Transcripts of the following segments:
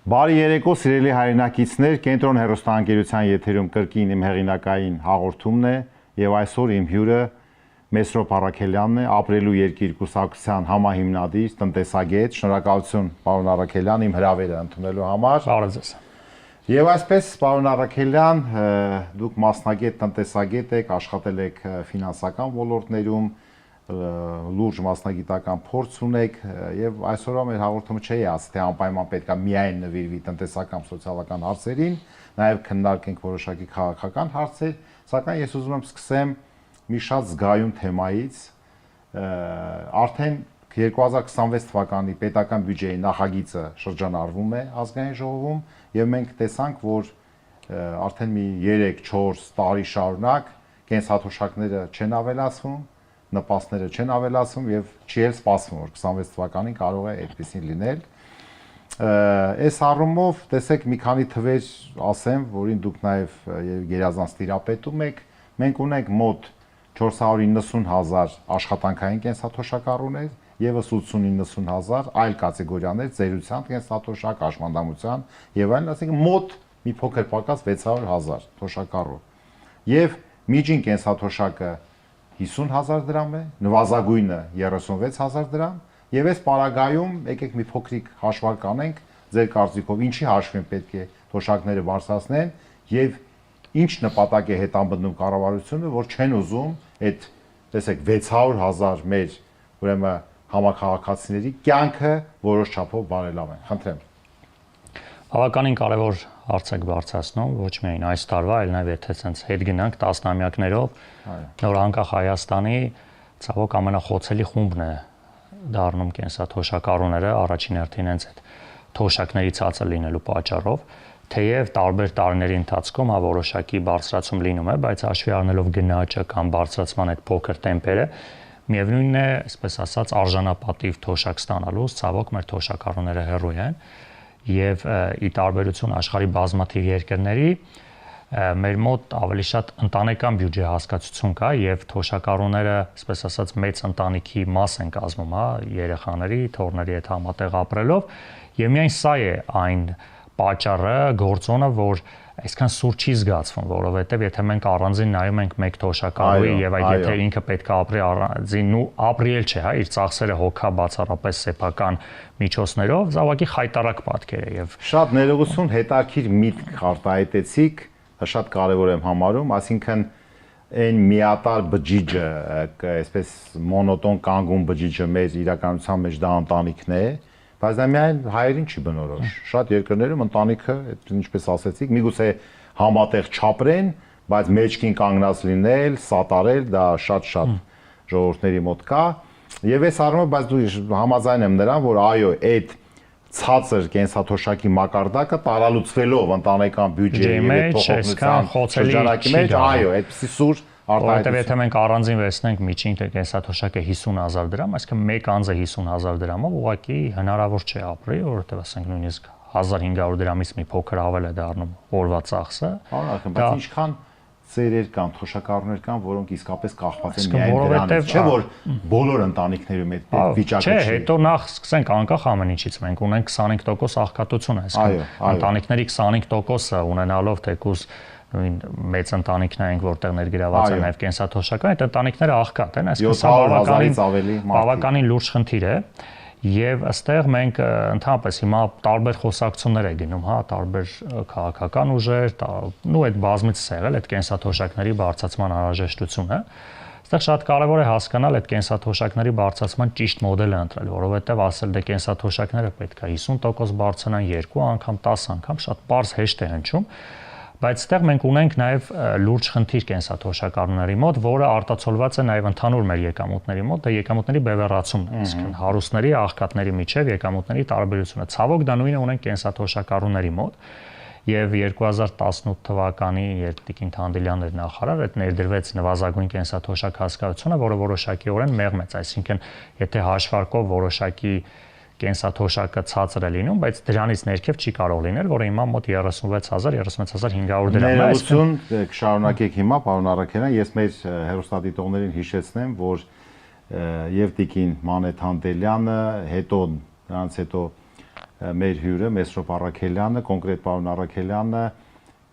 Բարի երեկո, սիրելի հայրենակիցներ, Կենտրոն հեռուստաընկերության եթերում կրկին իմ հեղինակային հաղորդումն է եւ այսօր իմ հյուրը Մեսրոպ Առաքելյանն է, Ապրելու երկիր կուսակցության համահիմնադիր, տնտեսագետ։ Շնորհակալություն, պարոն Առաքելյան, իմ հրավերը ընդունելու համար։ Բարև ձեզ։ Եվ այսպես, պարոն Առաքելյան, դուք մասնագետ տնտեսագետ եք, աշխատել եք ֆինանսական ոլորտներում, լուրջ մասնագիտական փորձ ունեք եւ այսօրվա մեր հաղորդումը չի ասի թե անպայման պետք է միայն նվիրվի տնտեսական սոցիալական հարցերին, նաեւ քննարկենք որոշակի քաղաքական հարցեր, սակայն ես ուզում եմ սկսեմ մի շատ զգայուն թեմայից, արդեն 2026 թվականի պետական բյուջեի նախագիծը շրջանառվում է ազգային ժողովում եւ մենք տեսանք, որ արդեն մի 3-4 տարի շարունակ կենսաթոշակները չեն ավելացվում, նպաստները չեն ավելացվում եւ չի էլ սպասվում, որ 26 թվականին կարող է այդպեսին լինել։ Այս առումով տեսեք մի քանի թվեր ասեմ, որին դուք նաեւ գերազանց տիրապետում եք, մենք ունենք մոտ 490,000 աշխատանքային կենսաթոշակառուներ, եւս 80-90,000 այլ կատեգորիաներ, ծերության կենսաթոշակ, աշխատամության եւ այլն, ասենք մոտ մի փոքր պակաս 600,000 թոշակառու։ Եվ միջին կենսաթոշակը 50,000 դրամ է, նվազագույնը 36,000 դրամ, եւ այս պարագայում եկեք մի փոքրիկ հաշվարկ անենք, ձեր կարծիքով ինչի հաշվին պետք է թոշակները բարձրացնեն եւ ինչ նպատակ է հետապնդում կառավարությունը, որ չեն ուզում այդ տեսեք 600,000 մեր ուրեմն համակարգացիների կյանքը որոշ չափով բարելավեն։ Խնդրեմ։ Բավականին կարևոր հարց եք բարձրացնում, ոչ միայն այս տարվա, այլ նաև եթե ցենց հետ գնանք տասնամյակներով, նոր անկախ Հայաստանի ցավոք ամենախոցելի խումբն է դառնում կենսաթոշակառուները, առաջին հերթին հենց այդ թոշակների ցածր լինելու պատճառով, թեև տարբեր տարիների ընթացքում որոշակի բարձրացում լինում է, բայց հաշվի առնելով գնաճը կամ բարձրացման այդ փոքր տեմպերը, միևնույնն է, այսպես ասած, արժանապատիվ թոշակ ստանալուց ցավոք մեր թոշակառուները հեռու են։ Եվ ի տարբերություն աշխարհի բազմաթիվ երկրների մեր մոտ ավելի շատ ընտանեկան բյուջե հասկացություն կա եւ թոշակառուները, այսպես ասած, մեծ ընտանիքի մաս են կազմում, երեխաների, թոռների հետ համատեղ ապրելով, եւ միայն սա է այն պատճառը, գործոնը, որ այսքան սուր չի զգացվում, որովհետեւ եթե մենք առանձին նայում ենք մեկ թոշակառուի եւ այդ եթե ինքը պետք է ապրի առանձին ու ապրիել չէ, իր ծախսերը հոգա բացառապես սեփական միջոցներով, զավակի խայտարակ պատկեր է եւ շատ ներողություն, հետաքրքիր միտք արտահայտեցիք, շատ կարեւոր եմ համարում, այսինքն այն միատար բջիջը, այսպես մոնոտոն կանգուն բջիջը մեր իրականության մեջ դա ընտանիքն է, բայց դա միայն հայերին չի բնորոշ։ Շատ երկրներում ընտանիքը, ինչպես ասեցիք, միգուցե համատեղ չապրեն, բայց մեջքին կանգնած լինել, սատարել, դա շատ ժողովուրդների մոտ կա։ Եվ այս առումով, բայց դու համաձայն եմ նրան, որ այո, այդ ցածր կենսաթոշակի մակարդակը տարալուծվելով ընտանեկան բյուջեի եւ փոխհատուցման շրջանակի մեջ, այո, այդպեսի սուր Որովհետև եթե մենք առանձին վերցնենք միջին կենսաթոշակը 50,000 դրամ, այսինքն մեկ անձը 50,000 դրամով ուղղակի հնարավոր չէ ապրի, որովհետև ասենք նույնիսկ 1500 դրամից մի փոքր ավել է դառնում օրվա ծախսը։ Բայց ինչքան ծերեր կան, թոշակառուներ կան, որոնք իսկապես կախված են միայն դրանից, չէ՞ որ բոլոր ընտանիքներում այդ վիճակը չի։ Չէ, հետո նախ սկսենք անկախ ամեն ինչից, մենք ունենք 25% աղքատություն, այսինքն ընտանիքների 25%-ը ունենալով թեկուզ նույն մեծ ընտանիքներ են, որտեղ ներգրաված են նաև կենսաթոշակը, այդ ընտանիքները աղքատ են, այսինքն բավականին լուրջ խնդիր է, եւ ըստեղ մենք ընդհանրապես հիմա տարբեր խոսակցություններ է գնում, տարբեր քաղաքական ուժեր, ու այդ բազմից եղել այդ կենսաթոշակների բարձրացման անհրաժեշտությունը։ Այստեղ շատ կարևոր է հասկանալ այդ կենսաթոշակների բարձրացման ճիշտ մոդելը ընտրել, որովհետեւ ասել դե կենսաթոշակները պետք է 50% բարձրանան, 2 անգամ, 10 անգամ, շատ པարզ հեշտ է հնչում։ Բայց այստեղ մենք ունենք նաև լուրջ խնդիր կենսաթոշակառուների մոտ, որը արտացոլված է նաև ընդհանուր մեր եկամուտների մոտ, դա եկամուտների բևեռացումն է, այսինքն հարուստների, աղքատների միջև եկամուտների տարբերությունը։ Ցավոք դա նույնը ունենք կենսաթոշակառուների մոտ, եւ 2018 թվականի Տիկին Թանդելյանն էր նախարար, այդ ներդրվեց նվազագույն կենսաթոշակ հասկացությունը, որը որոշակիորեն մեղմեց, այսինքն եթե հաշվարկով որոշակի կենսաթոշակը ցածր է լինում, բայց դրանից ներքև չի կարող լինել, որը հիմա մոտ 36,000-36,500 դրամ է։ Ներողություն, կշարունակեք հիմա, պարոն Առաքելյան, ես մեր հեռուստադիտողներին հիշեցնեմ, որ եւ Տիկին Մանե Թանդելյանը, հետո նրանց հետո մեր հյուրը Մեսրոպ Առաքելյանը, կոնկրետ պարոն Առաքելյանը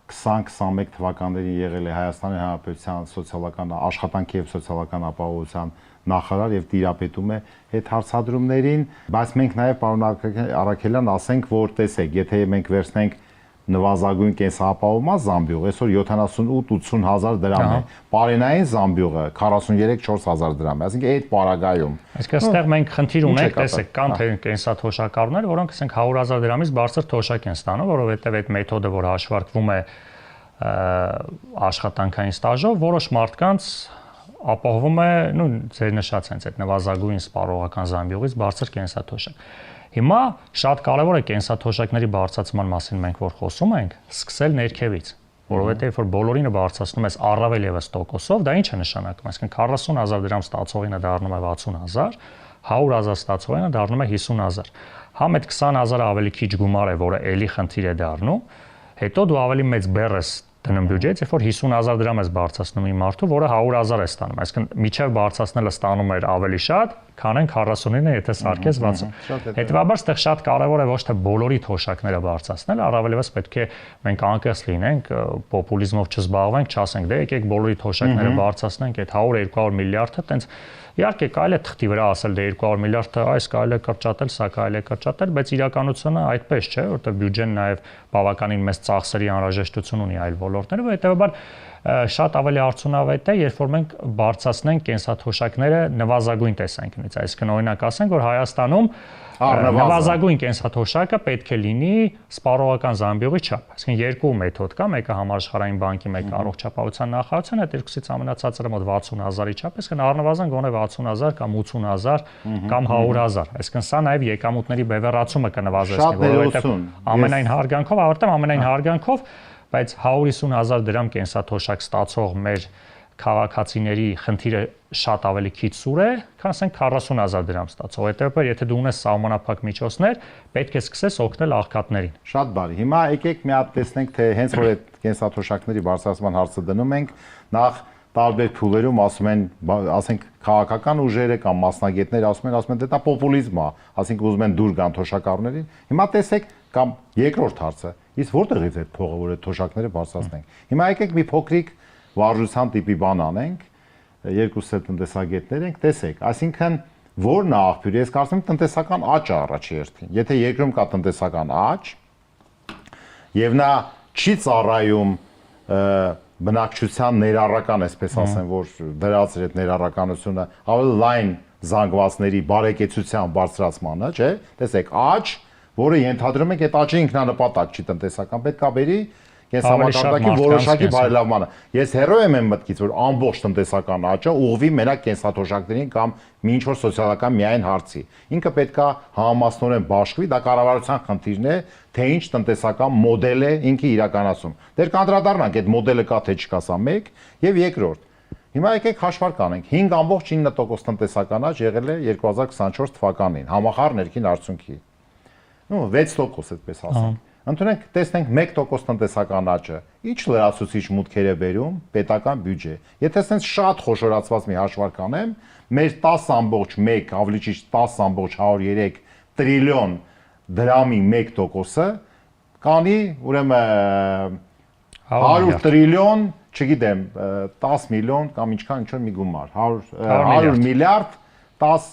20-21 թվականներին եղել է Հայաստանի Հանրապետության սոցիալական աշխատանքի եւ սոցիալական ապահովության նախարար եւ տիրապետում է այդ հարցադրումներին, բայց մենք նաեւ պարոն Առաքելյան ասենք, որ տեսեք, եթե մենք վերցնենք նվազագույն կենսապահովման զամբյուղ, այսօր 78-80 հազար դրամ է, պարենային զամբյուղը 43-4 հազար դրամ է, այսինքն այդ պարագայում։ Այսինքն այստեղ մենք խնդիր ունենք, տեսեք, կան թե կենսաթոշակառուներ, որոնք ասենք 100,000 դրամից բարձր թոշակ են ստանում, որովհետև այդ մեթոդը, որ հաշվարկվում է աշխատանքային ստաժով, որոշ մարդկանց ապահովում է, ձեր նշած հենց այդ նվազագույն սպառողական զամբյուղից բարձր կենսաթոշակ։ Հիմա շատ կարևոր է կենսաթոշակների բարձրացման մասին մենք որ խոսում ենք, սկսել ներքևից, որովհետև որ բոլորինը բարձրացնում ես առավել եւս տոկոսով, դա ինչ է նշանակում, այսինքն 40,000 դրամ ստացողինը դառնում է 60,000, 100,000 ստացողինը դառնում է 50,000։ Համ այդ 20,000-ը ավելի քիչ գումար է, որը էլի խնդիր է դառնում, հետո դու ավելի մեծ բեռ ես դնում բյուջեից, երբ որ 50,000 դրամ ես բարձրացնում մի մարդու, որը 100,000 է ստանում, այսինքն միջև բարձրացնելը ստանում էր ավելի շատ, քան այն 49-ը, եթե սարքես 60։ Հետևաբար, այդտեղ շատ կարևոր է ոչ թե բոլորի թոշակները բարձրացնել, առավել եւս պետք է մենք անկեղծ լինենք, պոպուլիզմով չզբաղվենք, չասենք, դե եկեք բոլորի թոշակները բարձրացնենք, այդ 100-200 միլիարդը, տենց իհարկե կարելի է թղթի վրա ասել դե 200 միլիարդը այս կարելի է կրճատել, սա կարելի է կրճատել, բայց իրականությունը այդպես չէ, որովհետև բյուջեն նաև բավականին մեծ ծախսերի անհրաժեշտություն ունի այլ ոլորտներով, հետեւաբար շատ ավելի արդյունավետ է, երբ որ մենք բարձրացնենք կենսաթոշակները նվազագույն տեսանկյունից, այսինքն օրինակ ասենք, որ Հայաստանում նվազագույն կենսաթոշակը պետք է լինի սպառողական զամբյուղի չափ, այսինքն երկու մեթոդ կա, մեկը համաշխարհային բանկի, մեկը առողջապահության նախարարության, այդ երկուսից ամենացածը մոտ 60,000-ի չափ, այսինքն առնվազն գոնե 60,000 կամ 80,000 կամ 100,000, այսինքն սա նաև եկամուտների բևեռացումը կնվազեցնի, որովհետև ամենայն հարգանքով, բայց 150,000 դրամ կենսաթոշակ ստացող մեր քաղաքացիների խնդիրը շատ ավելի քիչ սուր է, քան ասենք 40,000 դրամ ստացող։ Հետևաբար, եթե դու ունես սահմանափակ միջոցներ, պետք է սկսես օգնել աղքատներին։ Շատ բարի։ Հիմա եկեք մի հատ տեսնենք, թե հենց որ այդ կենսաթոշակների բարձրացման հարցը դնում ենք, նախ տարբեր փուլերում ասում են, ասենք քաղաքական ուժերը կամ մասնագետները ասում են դե դա պոպուլիզմ է, ասենք ուզում են դուր գան թոշակառուներին։ Հիմա տեսեք կամ երկրորդ հարցը, իսկ որտեղից այդ փողը, որ այդ թոշակները բարձրացնենք։ Հիմա եկեք մի փոքրիկ վարժության տիպի բան անենք, երկուսս էլ տնտեսագետներ ենք, տեսեք, այսինքն որն է աղբյուրը, ես կարծում եմ տնտեսական աճ է առաջի հերթին։ Եթե երկրում կա տնտեսական աճ, եւ նա չի ծառայում բնակչության ներառական, այսպես ասեմ, որ դրած էր այդ ներառականությունը ավելի լայն զանգվածների բարեկեցության բարձրացմանը, չէ՞։ Տեսեք, աճ, որը ենթադրում ենք այդ աճը ինքնանպատակ չի տնտեսական, պետք է բերի կենսամակարդակի որոշակի բարելավմանը։ Ես հերո եմ այն մտքից, որ ամբողջ տնտեսական աճը ուղղվի մենակ կենսաթոշակներին կամ մի ինչ-որ սոցիալական միայն հարցի։ Ինքը պետք է համամասնորեն բաշխվի, դա կառավարության խնդիրն է, թե ինչ տնտեսական մոդել է ինքը իրականացում։ Դեռ կանդրադառնանք այդ մոդելը կա թե չկա, սա մեկ, եւ երկրորդ։ Հիմա եկեք հաշվարկ անենք, 5.9% տնտեսական աճ եղել է 2024 թվականին, համախառն ներքին արդյունքի։ 6% այդպես ասենք։ Ընդունենք, տեսնենք 1% տնտեսական աճը, ինչ լրացուցիչ մուտքեր է բերում պետական բյուջե։ Եթե ասենց շատ խոշորացված մի հաշվարկ անեմ, մեր 10.1, ավելի ճիշտ 10.103 տրիլիոն դրամի 1%-ը կանի, ուրեմն 100 տրիլիոն, չգիտեմ, 10 միլիոն կամ ինչքան ինչ-որ մի գումար, 100 միլիարդ 10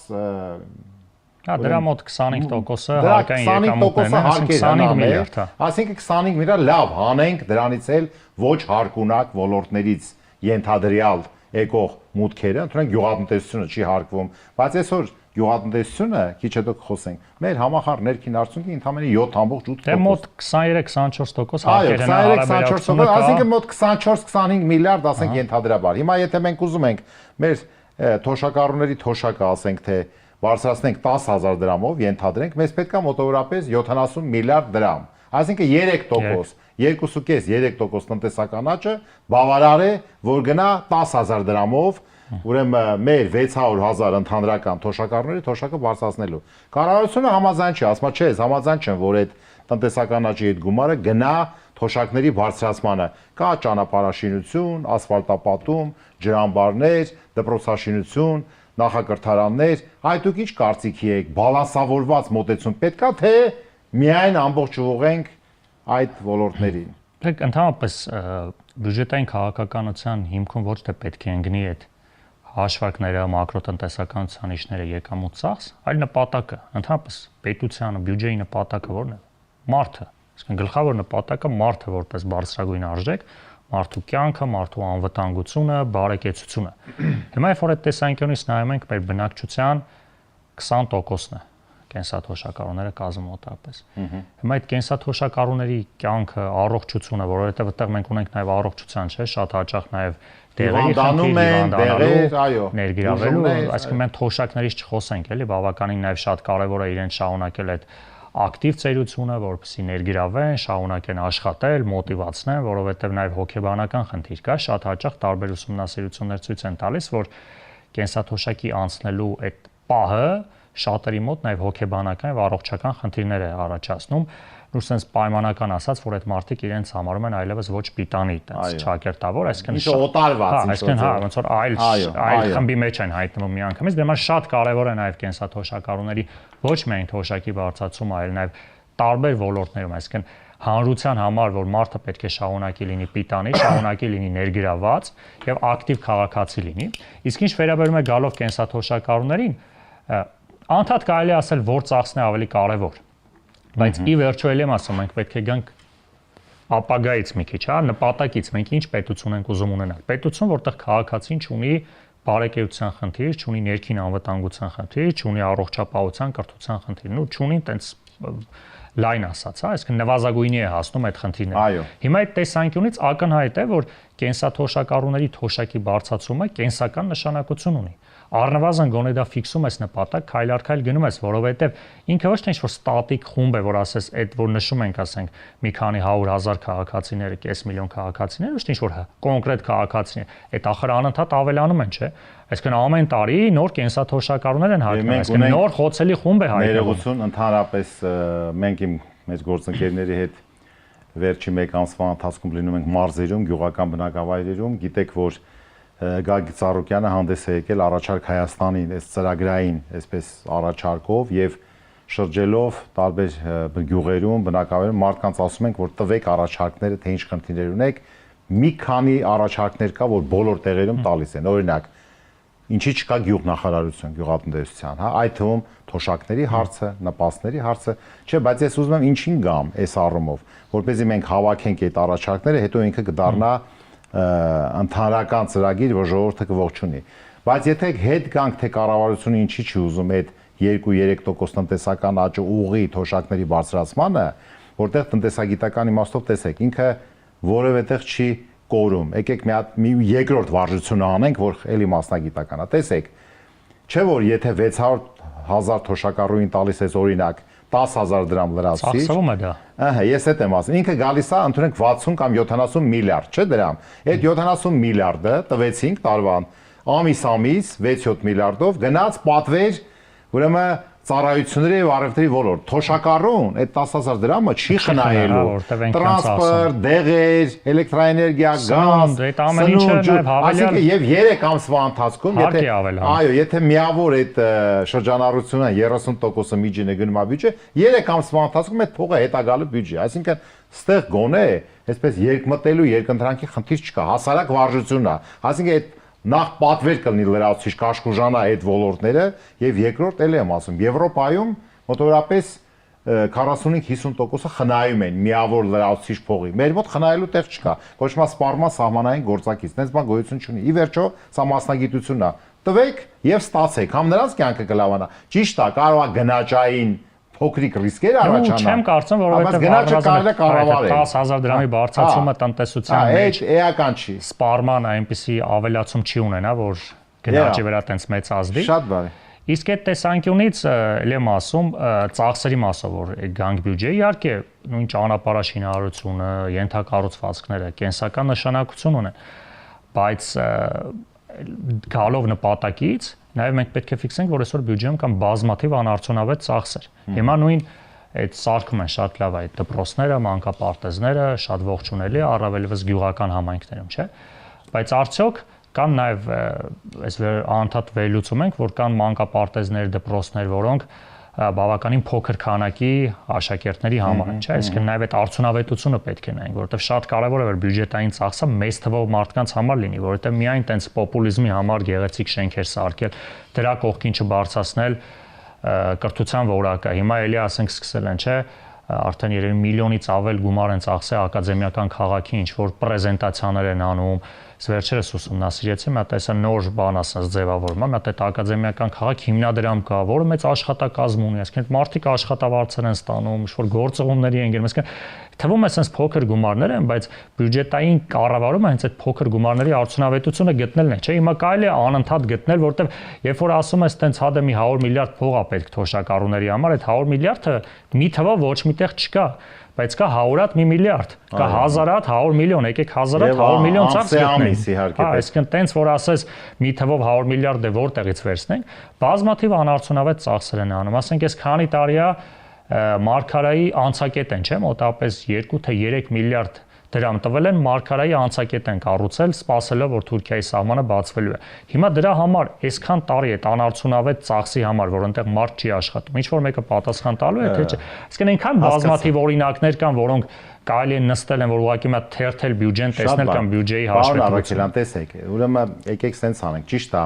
դրա մոտ 25%-ը հարկային եկամուտներն են, այսինքն 25 միլիարդ է։ Այսինքն 25 միլիարդ լավ հանենք, դրանից էլ ոչ հարկունակ ոլորտներից ենթադրյալ եկող մուտքերը, ընդունենք գյուղատնտեսությունը չի հարկվում, բայց այսօր գյուղատնտեսությունը, քիչ հետո կխոսենք, մեր համախառն ներքին արդյունքի ընդամենը 7.8%։ Դե մոտ 23-24% հարկերն հարաբերակցությունը, այսինքն մոտ 24-25 միլիարդ, ասենք ենթադրաբար։ Հիմա եթե մենք ուզում ենք մեր թոշակառուների թոշակը, ասենք թե բարձրացնենք 10,000 դրամով, ենթադրենք, մեզ պետք է մոտավորապես 70 միլիարդ դրամ։ Այսինքն 3%, 2.5-3% տնտեսական աճը բավարար է, որ գնա 10,000 դրամով, ուրեմն մեր 600,000 ընդհանրական թոշակառուների թոշակը բարձրացնելու։ Կառավարությունը համաձայն չի, ասма չէ, համաձայն չեն, որ այդ տնտեսական աճի այդ գումարը գնա թոշակների բարձրացմանը։ Կա ճանապարհաշինություն, ասֆալտապատում, ջրամբարներ, դպրոցաշինություն, նախակրթարաններ, այդ դուք ինչ կարծիքի եք, բալանսավորված մոտեցում պետքա թե միայն ամբողջ ուղղենք այդ ոլորտներին։ Դեք ընդհանրապես բյուջետային քաղաքականության հիմքում ոչ թե պետք է ընկնի այդ հաշվարկները, մակրոտնտեսական ցուցանիշները եկամուտ ծախս, այլ նպատակը, ընդհանրապես պետությանը, բյուջեի նպատակը ո՞րն է։ Մարդը, այսինքն գլխավոր նպատակը մարդը որպես բարձրագույն արժեք, մարդու կյանքը, մարդու անվտանգությունը, բարեկեցությունը։ Հիմա երբ որ այդ տեսանկյունից նայում ենք մեր բնակչության 20%-ն է կենսաթոշակառուները կազմում մոտավորապես։ Հիմա այդ կենսաթոշակառուների կյանքը, առողջությունը, որովհետև այդտեղ մենք ունենք նաև առողջության, չէ, շատ հաճախ նաև դեղերի խնդիր, ներգրավելու, այսինքն մենք թոշակներից չխոսենք, էլի, բավականին նաև շատ կարևոր է իրեն շարունակել այդ ակտիվ ծերությունը, որպեսզի ներգրավեն, շարունակեն աշխատել, մոտիվացնեն, որովհետև նաև հոգեբանական խնդիր կա, շատ հաճախ տարբեր ուսումնասիրություններ ցույց են տալիս, որ կենսաթոշակի անցնելու այդ պահը շատերի մոտ նաև հոգեբանական եւ առողջական խնդիրներ է առաջացնում, ու sense պայմանական ասած, որ այդ մարդիկ իրենց համարում են այլևս ոչ պիտանի, այդպես ճակերտավոր, այսինքն ինչ օտարված, այսինքն ոնց որ այլ խմբի մեջ են հայտնվում միանգամից, դե մա շատ կարևոր է նաև կենսաթոշակառուների ոչ միայն թոշակի բարձրացումը, այլ նաև տարբեր ոլորտներում, այսինքն հանրության համար, որ մարդը պետք է շարունակի լինի պիտանի, շարունակի լինի ներգրաված եւ ակտիվ քաղաքացի լինի։ Իսկ ինչ վերաբերում է գալով կենսաթոշակառուներին, անդադ կարելի ասել, որ ծախսն է ավելի կարևոր, բայց ի վերջո էլ եմ ասում, մենք պետք է գանք ապագայից մի քիչ, հա, նպատակից, մենք ինչ պետություն ենք ուզում ունենալ։ Պետություն, որտեղ քաղաքացին չունի բարեկեցության խնդիր, չունի ներքին անվտանգության խնդիր, չունի առողջապահության, կրթության խնդիր, ու չունի տենց լայն ասած, հա, այսինքն նվազագույնի է հասնում այդ խնդիրները։ Հիմա այդ տեսանկյունից ակնհայտ է, որ կենսաթոշակառուների թոշակի բարձրացումը կենսական նշանակություն ունի։ Առնվազն գոնե դա ֆիքսում ես նպատակ, քայլ առ քայլ գնում ես, որովհետև ինքը ոչ թե ինչ-որ ստատիկ խումբ է, որ ասես այդ որ նշում ենք, ասենք, մի քանի 100,000 քաղաքացիները, կես միլիոն քաղաքացիները, ոչ թե ինչ-որ կոնկրետ քաղաքացիներ, այդ ախր անընդհատ ավելանում են, չէ՞։ Այսինքն ամեն տարի նոր կենսաթոշակառուներ են հայտնվում, այսինքն նոր խոցելի խումբ է հայտնվում։ Ներողություն, ընդհանրապես մենք մեր գործընկերների հետ վերջի 1 ամսվա ընթացքում լինում ենք մարզերում, գյուղական բնակավայրերում, գիտեք, որ Գագիկ Ծառուկյանը հանդես է եկել առաջարկ Հայաստանին, այս ծրագրային, այսպես առաջարկով եւ շրջելով տարբեր գյուղերում, բնակավայրերում մարդկանց ասում ենք, որ տվեք առաջարկները, թե ինչ խնդիրներ ունեք, մի քանի առաջարկներ կա, որ բոլոր տեղերում տալիս են։ Օրինակ, ինչի չկա գյուղնախարարություն, գյուղատնտեսության, հա, այդ թվում թոշակների հարցը, նպաստների հարցը, չէ, բայց ես ուզում եմ ինչին գամ այս առումով, որպեսզի մենք հավաքենք այդ առաջարկները, հետո ինքը կդառնա ընդհանրական ծրագիր, որ ժողովուրդը կողջունի։ Բայց եթե հետ գանք, թե կառավարությունը ինչի չի ուզում այդ 2-3% տնտեսական աճը ուղղի թոշակների բարձրացմանը, որտեղ տնտեսագիտական իմաստով տեսեք, ինքը որևէ տեղ չի կորում։ Եկեք մի երկրորդ վարժություն անենք, որ էլի մասնագիտական է։ Տեսեք, չէ՞ որ եթե 600,000 թոշակառուին տալիս ես օրինակ 10,000 դրամ լրացուցիչ։ Ծախսվում է դա։ Ահա, ես այդ եմ ասում։ Ինքը գալիս է, ընդունենք 60 կամ 70 միլիարդ, չէ՞ դրամ։ Այդ 70 միլիարդը տվեցինք տարվան, ամիս 6-7 միլիարդով գնաց պատվեր, ուրեմն ծառայությունների եւ առևտրի ոլորտ։ Թոշակառուն այդ 10,000 դրամը չի խնայելու։ Տրանսպորտ, դեղեր, էլեկտրաէներգիա, գազ, այդ ամեն ինչը նաեւ հավելյալ։ Եվ 3 ամսվա ընթացքում, եթե միավոր այդ շրջանառությունը 30%-ը միջինը գնում է բյուջե, 3 ամսվա ընթացքում այդ փողը հետ է գալու բյուջե։ Այսինքն ստեղ գոնե այսպես երկմտելու երկընտրանքի խնդիր չկա, հասարակ վարժությունն է։ Այսինքն այդ նախ պատվեր կլինի լրացուցիչ կաշխուժանա այդ ոլորտները եւ երկրորդ էլ եմ ասում Եվրոպայում մոտավորապես 45-50%-ը խնայում են միավոր լրացուցիչ փողի։ Մեր մոտ խնայելու տեղ չկա։ Կոչվում է սպառման սահմանային գործակից։ Դենց բան գոյություն չունի։ Ի վերջո, սա մասնագիտությունն է։ Տվեք եւ ստացեք։ Համ նրանց կյանքը կլավանա։ Ճիշտ է, կարող է գնաճային փոքրիկ ռիսկեր առաջանան։ Չեմ կարծում, որովհետև գնաճը կարելի է կառավարել։ 10,000 դրամի բարձրացումը տնտեսության մեջ էական չի։ Սպառման այնպիսի ավելացում չի ունենա, որ գնաճի վրա տենց մեծ ազդի։ Շատ բարի։ Իսկ այդ տեսանկյունից էլ եմ ասում, ծախսերի մասով որ գանք բյուջե, իհարկե նույն ճանապարհաշինարարությունը, ենթակառուցվածքները կենսական նշանակություն ունեն, բայց գալով նպատակից նաև մենք պետք է ֆիքսենք, որ այսօր բյուջեում կան բազմաթիվ անարդյունավետ ծախսեր։ Հիմա նույն այդ սարքում են շատ լավ այդ դպրոցները, մանկապարտեզները, շատ ողջունելի, առավելևս գյուղական համայնքներում, չէ՞։ Բայց արդյոք կան նաև այս անդադ վերլուծում ենք, որ կան մանկապարտեզներ, դպրոցներ, որոնք բավականին փոքր քանակի աշակերտների համար, չէ՞, այսինքն նաև այդ արդյունավետությունը պետք է նայենք, որովհետև շատ կարևոր է որ բյուջետային ծախսը մեծ թվով մարդկանց համար լինի, որովհետև միայն տենց պոպուլիզմի համար գեղեցիկ շենքեր սարքել, դրա կողքին չբարձրացնել կրթության որակը։ Հիմա էլի ասենք սկսել են, չէ՞, արդեն երևի միլիոնից ավել գումար են ծախսել ակադեմիական քաղաքի, ինչ որ պրեզենտացիաներ են անում, վերջերս ուսումնասիրեցի, մի հատ այսա նոր բան ասած ձևավորում, մի հատ այդ ակադեմիական քաղաք հիմնադրամ կա, որը մեծ աշխատակազմ ունի, այսինքն մարդիկ աշխատավարձեր են ստանում, ինչ որ գործողումների են գնում, այսինքն թվում է sense փոքր գումարներ են, բայց բյուջետային կառավարումը հենց այդ փոքր գումարների արդյունավետությունը գտնելն է, չէ՞, հիմա կարելի է անընդհատ գտնել, որտեվ երբ որ ասում ես տենց հադը մի 100 միլիարդ փող է պետք թոշակառուների համար, այդ 100 միլիարդը մի թվով ոչ միտեղ չկա, բայց կա 100-ատ 1 միլիարդ, կա 1000-ատ 100 միլիոն, եկեք 1000-ատ 100 միլիոն ծախս գտնենք։ Այսինքն տենց որ ասես մի թվով 100 միլիարդ է որտեղից վերցնենք, բազմաթիվ անարդյունավետ ծախսեր են անում, ասենք այս քանի տարի է Մարգարայի անցակետ են, չէ՞, մոտավորապես 2 թե 3 միլիարդ դրամ տվել են Մարգարայի անցակետ են կառուցել, սպասելով որ Թուրքիայի սահմանը բացվելու է։ Հիմա դրա համար այսքան տարի այդ անարդյունավետ ծախսի համար, որ այնտեղ մարդ չի աշխատում, ինչ որ մեկը պատասխան տալու է, թե չէ։ Այսինքն այնքան բազմաթիվ օրինակներ կան, որոնք կարելի է նստել են, որ ուղղակի մի թերթել բյուջեն տեսնել կամ բյուջեի հաշվետվություն։ Տեսեք, ուրեմն եկեք սենց անենք, ճիշտ է,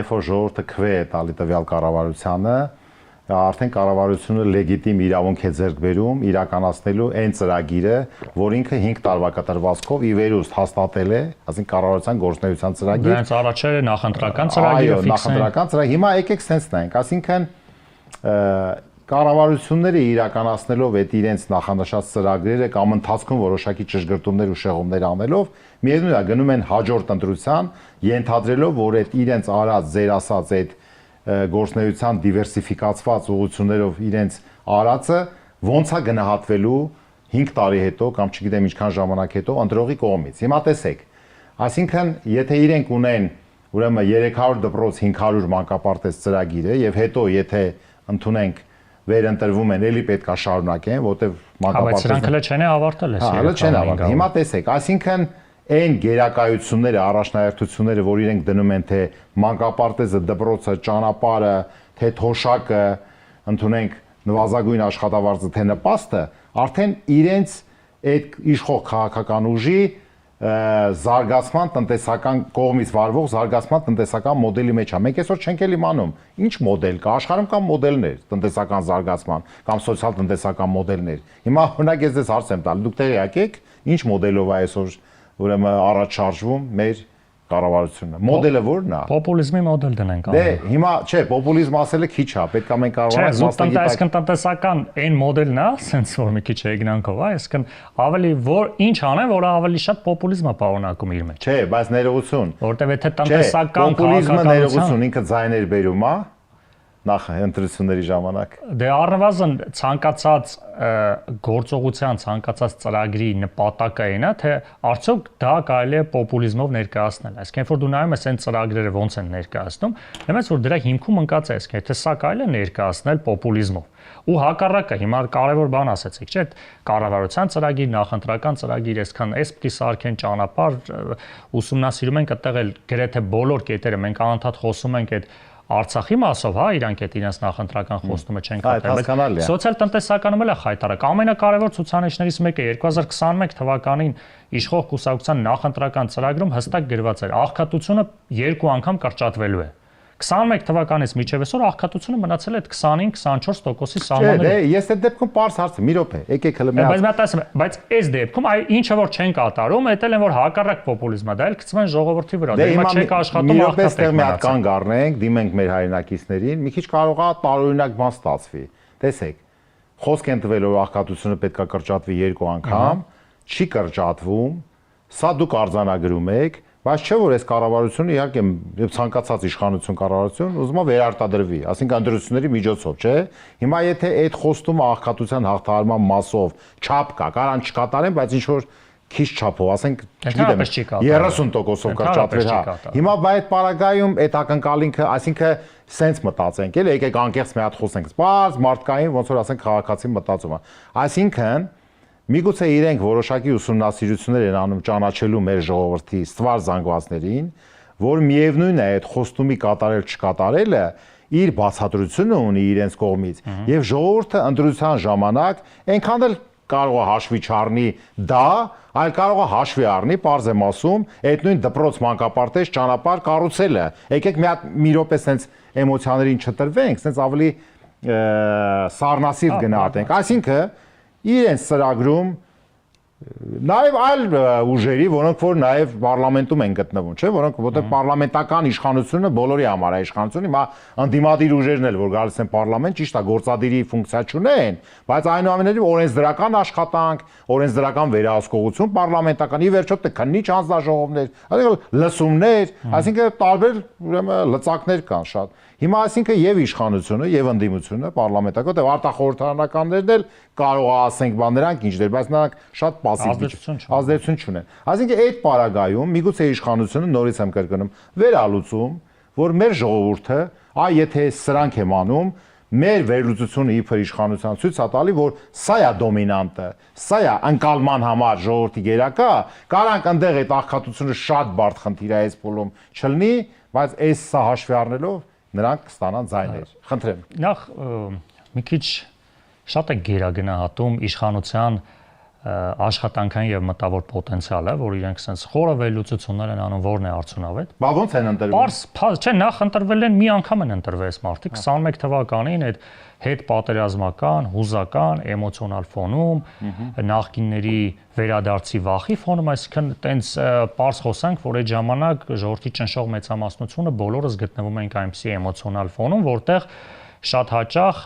երբ որ ժողովուրդը քվե է տալի տվյալ կառավարությանը, արդեն կառավարությունը լեգիտիմ իրավունք է ձեռք բերում իրականացնելու այն ծրագիրը, որ ինքը 5 տարվա կտրվածքով ի վերուստ հաստատել է, ասենք կառավարության գործունեության ծրագիր։ Դրանց առաջերը նախընտրական ծրագիրը ֆիքս է։ Նախընտրական ծրագիր, հիմա եկեք սենց նայենք, ասինքն կառավարությունները իրականացնելով այդ իրենց նախանշած ծրագրերը կամ ընթացքում որոշակի ճշգրտումներ ու շեղումներ անելով, միևնույն է գնում են հաջորդ ընտրության, ենթադրելով, որ այդ իրենց արած, ձեր ասած այդ գործնեության դիվերսիֆիկացված ուղղություններով իրենց արածը ոնց է գնահատվելու 5 տարի հետո կամ չգիտեմ ինչքան ժամանակ հետո ընտրողի կողմից։ Հիմա տեսեք, այսինքն եթե իրենք ունեն ուրեմն 300 դպրոց 500 մանկապարտեզ ծրագիրը եւ հետո եթե ընդունենք վերընտրվում են, էլի պետքա շարունակեն, որտեվ մանկապարտեզը բայց սրանք հələ չեն ավարտել էս։ Հələ չեն ավարտել։ Հիմա տեսեք, այսինքն այն գերակայությունները, առաջնահերթությունները, որ իրենք դնում են թե մանկապարտեզը, դպրոցը, ճանապարհը, թե թոշակը, ընդունենք նվազագույն աշխատավարձը, թե նպաստը, արդեն իրենց այդ իշխող քաղաքական ուժի զարգացման տնտեսական կողմից վարվող զարգացման տնտեսական մոդելի մեջ է։ Մենք այսօր չենք էլ իմանում, ինչ մոդել կա, աշխարհում կան մոդելներ տնտեսական զարգացման կամ սոցիալ-տնտեսական մոդելներ։ Հիմա օրինակ ես ձեզ հարց եմ տալու, դուք տեղյակ եք, ինչ մոդելով է այսօր ուրեմն առաջ շարժվում մեր կառավարությունը։ Մոդելը ո՞րն է։ Պոպուլիզմի մոդել դնենք։ Դե հիմա չէ, պոպուլիզմ ասելը քիչ է, պետք է մենք կարողանանք մասնագիտական տնտեսական այն մոդելն է, ասենց որ մի քիչ եգնանքով, այսինքն ավելի որ ինչ անեն, որը ավելի շատ պոպուլիզմը պարունակում իր մեջ։ Չէ, բայց ներողություն։ Որտեւ եթե տնտեսական պոպուլիզմը ներողություն ինքը ձայներ բերում է նախ ընտրությունների ժամանակ։ Դե առնվազն ցանկացած գործողության, ցանկացած ծրագրի նպատակը այն է, թե արդյոք դա կարելի է պոպուլիզմով ներկայացնել։ Այսինքն, երբ որ դու նայում ես այն ծրագրերը ոնց են ներկայացնում, նայես որ դրա հիմքում ընկած է, այսինքն, թե սա կարելի է ներկայացնել պոպուլիզմով։ Ու հակառակը, հիմա կարևոր բան ասացիք, չէ՞, կառավարության ծրագիր, նախընտրական ծրագիր, այսքան էս պիտի սարքեն ճանապարհ, ուսումնասիրում ենք այդտեղ էլ գրեթե բոլոր կետերը, մենք անընդհատ խոսում ենք այդ Արցախի մասով, հա, իրանք այդ իրենց նախընտրական խոստումը չեն կատարել։ Սոցիալ-տնտեսականում էլ է խայտարակ։ Ամենակարևոր ցուցանիշներից մեկը 2021 թվականին իշխող կուսակցության նախընտրական ծրագրում հստակ գրված էր. աղքատությունը 2 անգամ կրճատվելու է։ 21 թվականից մինչև այսօր աղքատությունը մնացել է այդ 25-24%-ի սահմաններում։ Դե ես այդ դեպքում པարզ հարց եմ, մի րոպե, եկեք հələ մի հատ։ Բայց այս դեպքում այ ինչը որ չեն կատարում, դա էլ են որ հակառակ պոպուլիզմը, դա էլ գցում են ժողովրդի վրա։ Դե հիմա չեք աշխատում աղքատեք։ Մի հատ կանգ առնենք, դիմենք մեր հայրենակիցներին, մի քիչ կարող է տարօրինակ բան ստացվի։ Տեսեք, խոսք են տվել որ աղքատությունը պետքա կրճատվի 2 անգամ, չի կրճատվում, սա դուք արձանագրում եք, բայց չէ որ այս կառավարությունը իհարկե ցանկացած իշխանություն կառավարություն ուզում է վերարտադրվի, ասինքն ընտրությունների միջոցով, չէ։ Հիմա եթե այդ խոստումը աղքատության հաղթահարման մասով չափ կա, կարան չկատարեն, բայց ինչ որ քիչ չափով, ասենք, չգիտեմ, 30%-ով կրճատվեր, հա։ Հիմա բայց պարագայում այդ ակնկալինքը, այսինքն սենց մտածենք, էլի եկեք անկեղծ մի հատ խոսենք, սպառ մարդկային ոնց որ ասենք քաղաքացի մտածումը։ Այսինքն միգուցե իրենք որոշակի ուսումնասիրություններ են անում ճանաչելու մեր ժողովրդի ստվար զանգվածներին, որ միևնույն է այդ խոստումի կատարել չկատարելը իր բացատրությունը ունի իրենց կողմից եւ ժողովուրդը ընտրության ժամանակ այնքան էլ կարող է հաշվի չառնի դա, այլ կարող է հաշվի առնի, պարզ եմ ասում, այդ նույն դպրոց մանկապարտեզ ճանապարհ կառուցելը։ Եկեք մի րոպե sense էմոցիաներին չտրվենք, sense ավելի սառնասիրտ գնահատենք։ Այսինքն իրենց ծրագրում նաև այլ ուժերի, որոնք որ նաև պարլամենտում են գտնվում, չէ՞, որոնք որտեղ պարլամենտական իշխանությունը բոլորի համար է իշխանություն, հիմա անդիմադիր ուժերն էլ որ գալիս են պարլամենտ, ճիշտ է, գործադիրի ֆունկցիա չունեն, բայց այնուամենայնիվ օրենսդրական աշխատանք, օրենսդրական վերահսկողություն պարլամենտական, ի վերջո քննիչ հանձնաժողովներ, այսինքն լսումներ, այսինքն տարբեր ուրեմն լծակներ կան շատ։ Հիմա այսինքն եւ իշխանությունը եւ ընդդիմությունը պարլամենտական, որտեղ արտախորհրդարանականներն էլ կարող է ասենք բան նրանք ինչ դեր, բայց նրանք շատ ազդեցություն չունեն։ Այսինքն այդ պարագայում միգուցե իշխանությունը նորից եմ կրկնում վերալուծում, որ մեր ժողովուրդը, այ եթե սրանք եմ անում, մեր վերլուծությունը իբր իշխանության ցույց է տալի, որ սա է դոմինանտը, սա է անկալման համար ժողովրդի գերակա, կարանք այնտեղ այդ աղքատությունը շատ բարդ խնդիր է այս փուլում չլինի, բայց այս սա հաշվի առնելով նրանք կստանան ձայներ։ Խնդրեմ։ Նախ մի քիչ շատ է գերագնահատում իշխանության աշխատանքային եւ մտավոր պոտենցիալը, որ իրենք sense խորը վերլուծություններ են անում, որն է արդյունավետ։ Բա ո՞նց են ընտրվել։ Չէ, նախ ընտրվել են մի անգամ են ընտրվել մարդիկ 21 թվականին այդ հետ պատերազմական, հուզական, էմոցիոնալ ֆոնում, նախկինների վերադարձի վախի ֆոնում, այսինքն տենց պարզ խոսանք, որ այդ ժամանակ ժողովրդի ճնշող մեծամասնությունը բոլորս գտնվում ենք այնպիսի էմոցիոնալ ֆոնում, որտեղ շատ հաճախ,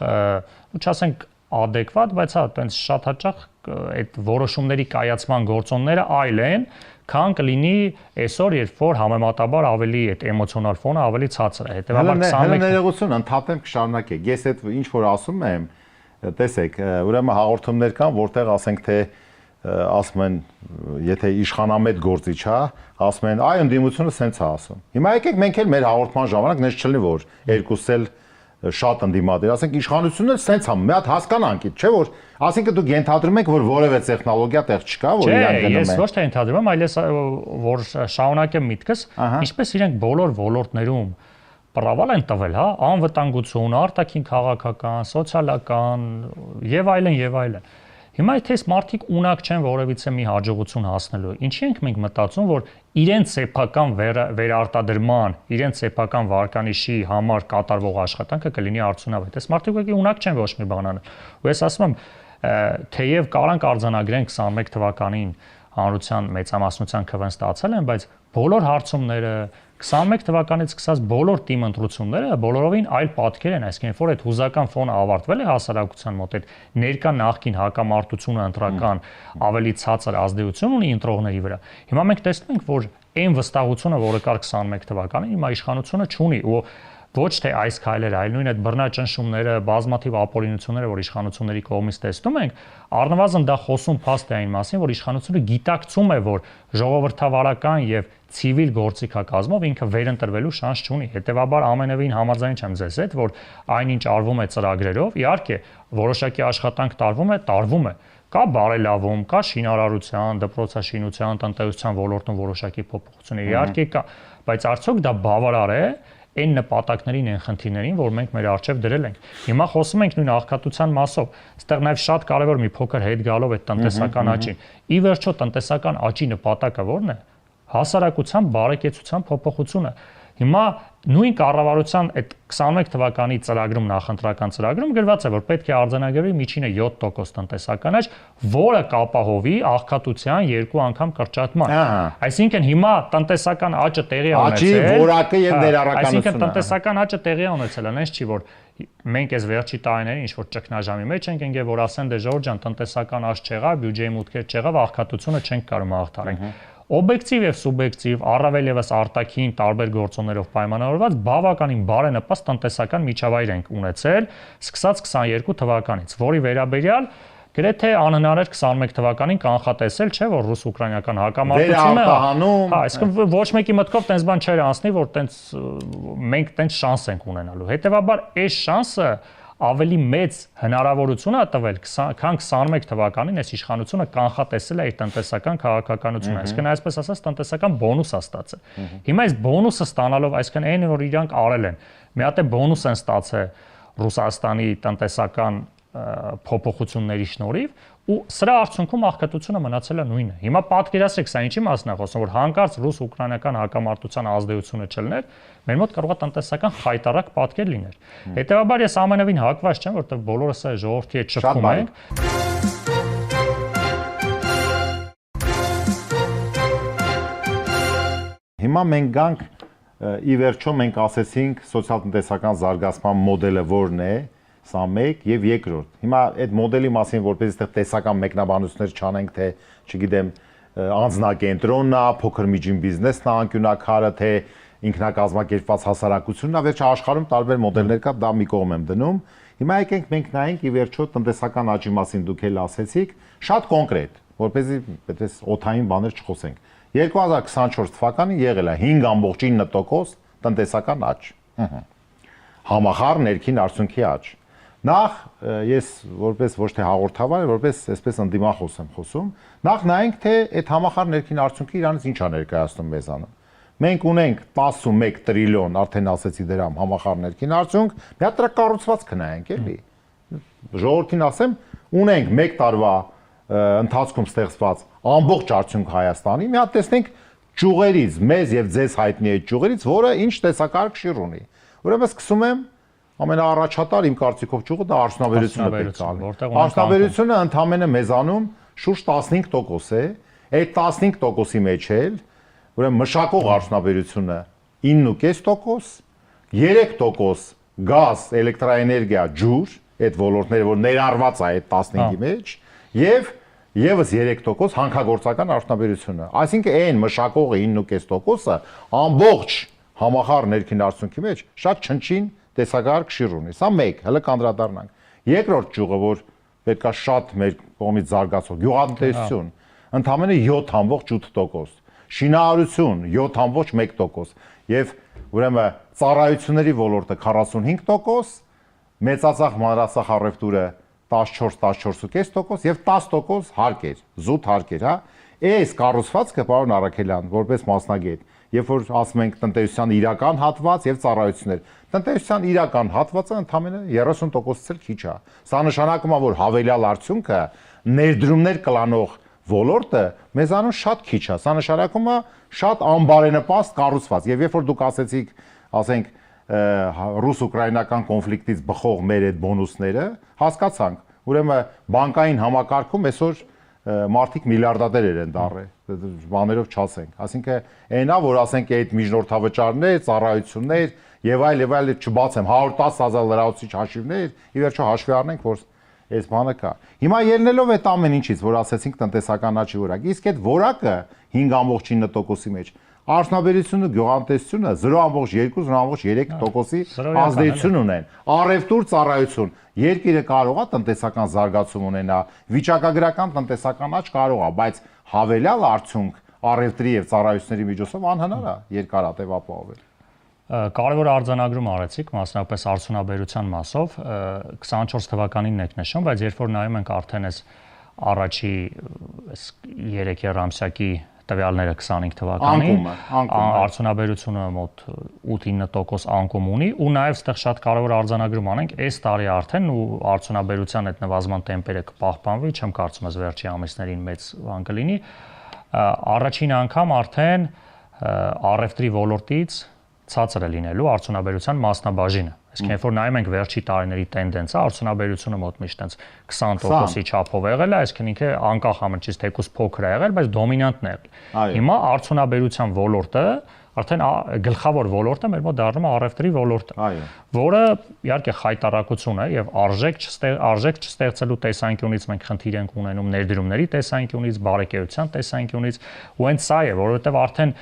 չասենք adekvat, բայց հա, տենց շատ հաճախ այդ որոշումների կայացման գործոնները այլ են, քան կլինի այսօր, երբ որ համեմատաբար ավելի այդ էմոցիոնալ ֆոնը ավելի ցածր է։ Հետևաբար 21 ներողություն, ընդհատեմ կշարունակեք։ Ես այդ ինչ որ ասում եմ, տեսեք, ուրեմն հաղորդումներ կան, որտեղ ասենք թե ասում են, եթե իշխանամետ գործիչ է, ասում են, այ ընդդիմությունը սենց է ասում։ Հիմա եկեք մենք էլ մեր հաղորդման ժամանակ նես չլինի, որ երկուսս էլ շատ ընդդիմադիր, ասենք իշխանությունը սենց է, մի հատ հասկանանք, չէ՞ որ, ասենք դուք ենթադրում եք, որ որևէ տեխնոլոգիա տեղ չկա, որ իրենք գնում են։ Ես ոչ թե ենթադրում եմ, այլ ես որ շարունակեմ միտքս, ինչպես իրենք բոլոր ոլորտներում պրավալ են տվել, հա, անվտանգություն, արտաքին քաղաքական, սոցիալական եւ այլն եւ այլն։ Հիմա եթե այս մարդիկ ունակ չեն որևիցե մի հաջողություն հասնելու, ինչի ենք մենք մտածում, որ իրենց սեփական վերարտադրման, իրենց սեփական վարկանիշի համար կատարվող աշխատանքը կլինի արդյունավետ։ Այս մարդիկ ուղղակի ունակ չեն ոչ մի բան անել։ Ու ես ասում եմ, թեև կարանք արձանագրենք 21 թվականին հանրության մեծամասնության քվեն ստացել են, բայց բոլոր հարցումները 21 թվականից սկսած բոլոր թիմ ընտրությունները բոլորովին այլ պատկեր են, այսինքն որ այդ հուզական ֆոնը ավարտվել է հասարակության մոտ, այդ ներկա նախկին հակամարտությունը ընտրական ավելի ցածր ազդեցություն ունի ընտրողների վրա։ Հիմա մենք տեսնում ենք, որ այն վստահությունը, որը կար 21 թվականին, հիմա իշխանությունը չունի ու ոչ թե այս քայլերը, այլ նույն այդ բռնաճնշումները, բազմաթիվ ապօրինությունները, որ իշխանությունների կողմից տեսնում ենք, առնվազն դա խոսում փաստ է այն մասին, որ իշխանությունը գիտակցում է, որ ժողովրդավարական եւ ցիվիլ գործիքակազմով ինքը վերընտրվելու շանս չունի։ Հետևաբար ամենևին համաձայն չեմ ձեզ հետ, որ այնինչ արվում է ծրագրերով, իհարկե, որոշակի աշխատանք տարվում է, կա բարելավում, կա շինարարության, դպրոցաշինության, տնտեսության ոլորտում որոշակի փոփոխություններ, իհարկե կա, բայց արդյոք դա բավարար է այն նպատակներին, այն խնդիրներին, որ մենք մեր առջև դրել ենք։ Հիմա խոսում ենք նույն աղքատության մասով։ Այստեղ նաև շատ կարևոր մի փոքր հետ գալով այդ տնտեսական աճին։ Ի վերջո տնտեսական աճի նպատակը ո՞րն է։ Հասարակության բարեկեցության փոփոխությունը։ Հիմա նույն կառավարության այդ 21 թվականի ծրագրում նախընտրական ծրագրում գրված է, որ պետք է արձանագրվի միջինը 7% տնտեսական աճ, որը կապահովի աղքատության 2 անգամ կրճատման։ Այսինքն հիմա տնտեսական աճը տեղի է ունեցել։ Աճի որակը եւ ներառականությունը։ Այսինքն տնտեսական աճը տեղի է ունեցել, այնպես չի որ մենք այս վերջի տարիներին ինչ որ ճգնաժամի մեջ ենք եկել, որ ասեն դե Ժորժ ջան, տնտեսական աճ չեղավ, բյուջեի մուտքեր չեղավ, աղքատությունը չենք կարող հաղթարենք։ Օբյեկտիվ եւ սուբյեկտիվ, առավել եւս արտաքին տարբեր գործոններով պայմանավորված բավականին բարենպաստ տնտեսական միջավայր ենք ունեցել, սկսած 22 թվականից, որի վերաբերյալ գրեթե անհնար էր 21 թվականին կանխատեսել, չէ՞ որ ռուս-ուկրաինական հակամարտությունը, հա, այսինքն ոչ մեկի մտքով տենց բան չէր անցնի, որ տենց մենք տենց շանս ենք ունենալու։ Հետևաբար այս շանսը ավելի մեծ հնարավորություն է տվել, քան 21 թվականին այս իշխանությունը կանխատեսել է իր տնտեսական քաղաքականությունը, այսինքն այսպես ասած տնտեսական բոնուս է ստացել։ Հիմա այս բոնուսը ստանալով, այսինքն այն որ իրանք արել են, մի հատ է բոնուս են ստացել Ռուսաստանի տնտեսական փոփոխությունների շնորհիվ ու սրա արդյունքում աղքատությունը մնացել է նույնը։ Հիմա պատկերացրեք, սա ինչի մասն է խոսում, որ հանկարծ ռուս-ուկրաինական հակամարտության ազդեցությունը չլներ, մեր մոտ կարող է տնտեսական խայտառակ պատկեր լիներ։ Հետևաբար ես ամենևին հակված չեմ, որովհետև բոլորս է ժողովրդի հետ շփվում ենք։ Հիմա մենք գանք ի վերջո մենք ասեցինք սոցիալ-տնտեսական զարգացման մոդելը որն է, սա մեկ եւ երկրորդ։ Հիմա այդ մոդելի մասին որպես այդտեղ տեսական մեկնաբանություններ չանենք, թե, չգիտեմ, անձնակենտրոնն է, փոքր միջին բիզնեսն է, անկյունակարը, թե ինքնակազմակերպված հասարակությունն է, վերջը աշխարհում տարբեր մոդելներ կա, դա մի կողմ եմ դնում։ Հիմա եկենք մենք նայենք ի վերջո տնտեսական աճի մասին դուք էլ ասեցիք, շատ կոնկրետ, որպեսզի այդպես օթային բաներ չխոսենք։ 2024 թվականին եղել է 5.9% տնտեսական աճ։ Համախառն ներքին արդյունքի աճ։ Նախ ես որպես ոչ թե հաղորդավար, որպես այսպես ընդդիմախոս եմ խոսում, նախ նայենք թե այդ համախառն ներքին արդյունքը իրանից ինչ է ներկայացնում մեզանում։ Մենք ունենք 11 տրիլիոն, արդեն ասեցի դրամ համախառն ներքին արդյունք, մի հատ կառուցվածք նայենք էլի։ Ժողովրդին ասեմ, ունենք 1 տարվա ընթացքում ստեղծված ամբողջ արդյունք Հայաստանի, մի հատ տեսնենք ճյուղերից, մեզ եւ ձեզ հայտնի այդ ճյուղերից, որը ինչ տեսակարգ շիռ ունի։ Ուրեմն սկսում եմ ամենաառաջատար իմ կարծիքով ճյուղը դա արդյունաբերությունը պետք է լինի։ Արդյունաբերությունը ընդամենը մեզանում շուրջ 15% է, այդ 15%-ի մեջ էլ ուրեմն մշակող արդյունաբերությունը 9.5%, 3% գազ, էլեկտրաէներգիա, ջուր, այդ ոլորտները, որ ներառված է այդ 15-ի մեջ, եւ եւս 3% հանքագործական արդյունաբերությունը։ Այսինքն այն մշակողը 9.5%-ը ամբողջ համախառն ներքին արդյունքի մեջ շատ չնչին տեսակարգ շիռ ունի։ Սա մեկ, հələ կանդրադառնանք։ Երկրորդ ճյուղը, որ պետքա շատ մեր կողմից զարգացող գյուղատնտեսություն, ընդամենը 7.8%, շինարարություն 7.1%, եւ ուրեմն ծառայությունների ոլորտը 45%, մեծածախ մանրածախ առևտուրը 14-14.5% եւ 10% հարկեր, զուտ հարկեր, հա։ Այս կառուցվածքը, պարոն Առաքելյան, որպես մասնագետ, երբ որ ասում ենք տնտեսության իրական հատված եւ ծառայություններ, տնտեսության իրական հատվածը ընդամենը 30%-ից էլ քիչ է։ Սա նշանակում է, որ հավելյալ արդյունքը ներդրումներ կլանող ոլորտը մեզանում շատ քիչ է։ Սա նշանակում է շատ անբարենպաստ կառուցված։ Եվ երբ որ դուք ասեցիք, ասենք ռուս-ուկրաինական կոնֆլիկտից բխող մեր այդ բոնուսները, հասկացանք, ուրեմն բանկային համակարգում այսօր մարդիկ միլիարդատերեր են դառել, բաներով չասենք։ Այսինքն այնա, որ ասենք այդ միջնորդավճարներ, ծառայություններ եւ այլ չբացեմ 110,000 լրացուցիչ հաշիվներ, ի վերջո հաշվի առնենք, որ այս բանը կա։ Հիմա ելնելով այդ ամեն ինչից, որ ասեցինք տնտեսական աճի որակ, իսկ այդ որակը 5.9%-ի մեջ արդյունաբերությունը, գյուղատնտեսությունը 0.2-0.3%-ի ազդեցություն ունեն։ Առևտուր, ծառայություն, երկիրը կարող է տնտեսական զարգացում ունենա, վիճակագրական տնտեսական աճ կարող է, բայց հավելյալ արդյունք առևտրի եւ ծառայությունների միջոցով անհնար է երկարատև ապահովել։ Կարևոր արձանագրում արեցիք, մասնավորապես արդյունաբերության մասով, 24 թվականին եք նշում, բայց երբ որ նայում ենք արդեն այս առաջի 3 երամսյակի տվյալները 25 թվականին, արդյունաբերությունը մոտ 8-9% անկում ունի ու նաև այդտեղ շատ կարևոր արձանագրում անենք, այս տարի արդեն ու արդյունաբերության այդ նվազման տեմպերը կպահպանվի, չեմ կարծում ես վերջի ամիսներին մեծ բան կլինի, առաջին անգամ արդեն առևտրի ոլորտից ցածր է լինելու արդյունաբերության մասնաբաժինը։ Իսկ երբ որ նայում ենք վերջի տարիների տենդենսը, արդյունաբերությունը մոտ միշտ այնց 20%-ի չափով եղել է, այսինքն ինքը անկախ ամենից թեկուզ փոքր է եղել, բայց դոմինանտն է եղել։ Հիմա արդյունաբերության ոլորտը արդեն գլխավոր ոլորտը մեր մոտ դառնում է առևտրի ոլորտը, որը իհարկե խայտառակություն է եւ արժեք չստեղծելու տեսանկյունից մենք խնդիր ենք ունենում ներդրումների տեսանկյունից, բարեկեցության տեսանկյունից, ու հենց սա է, որովհետեւ արդեն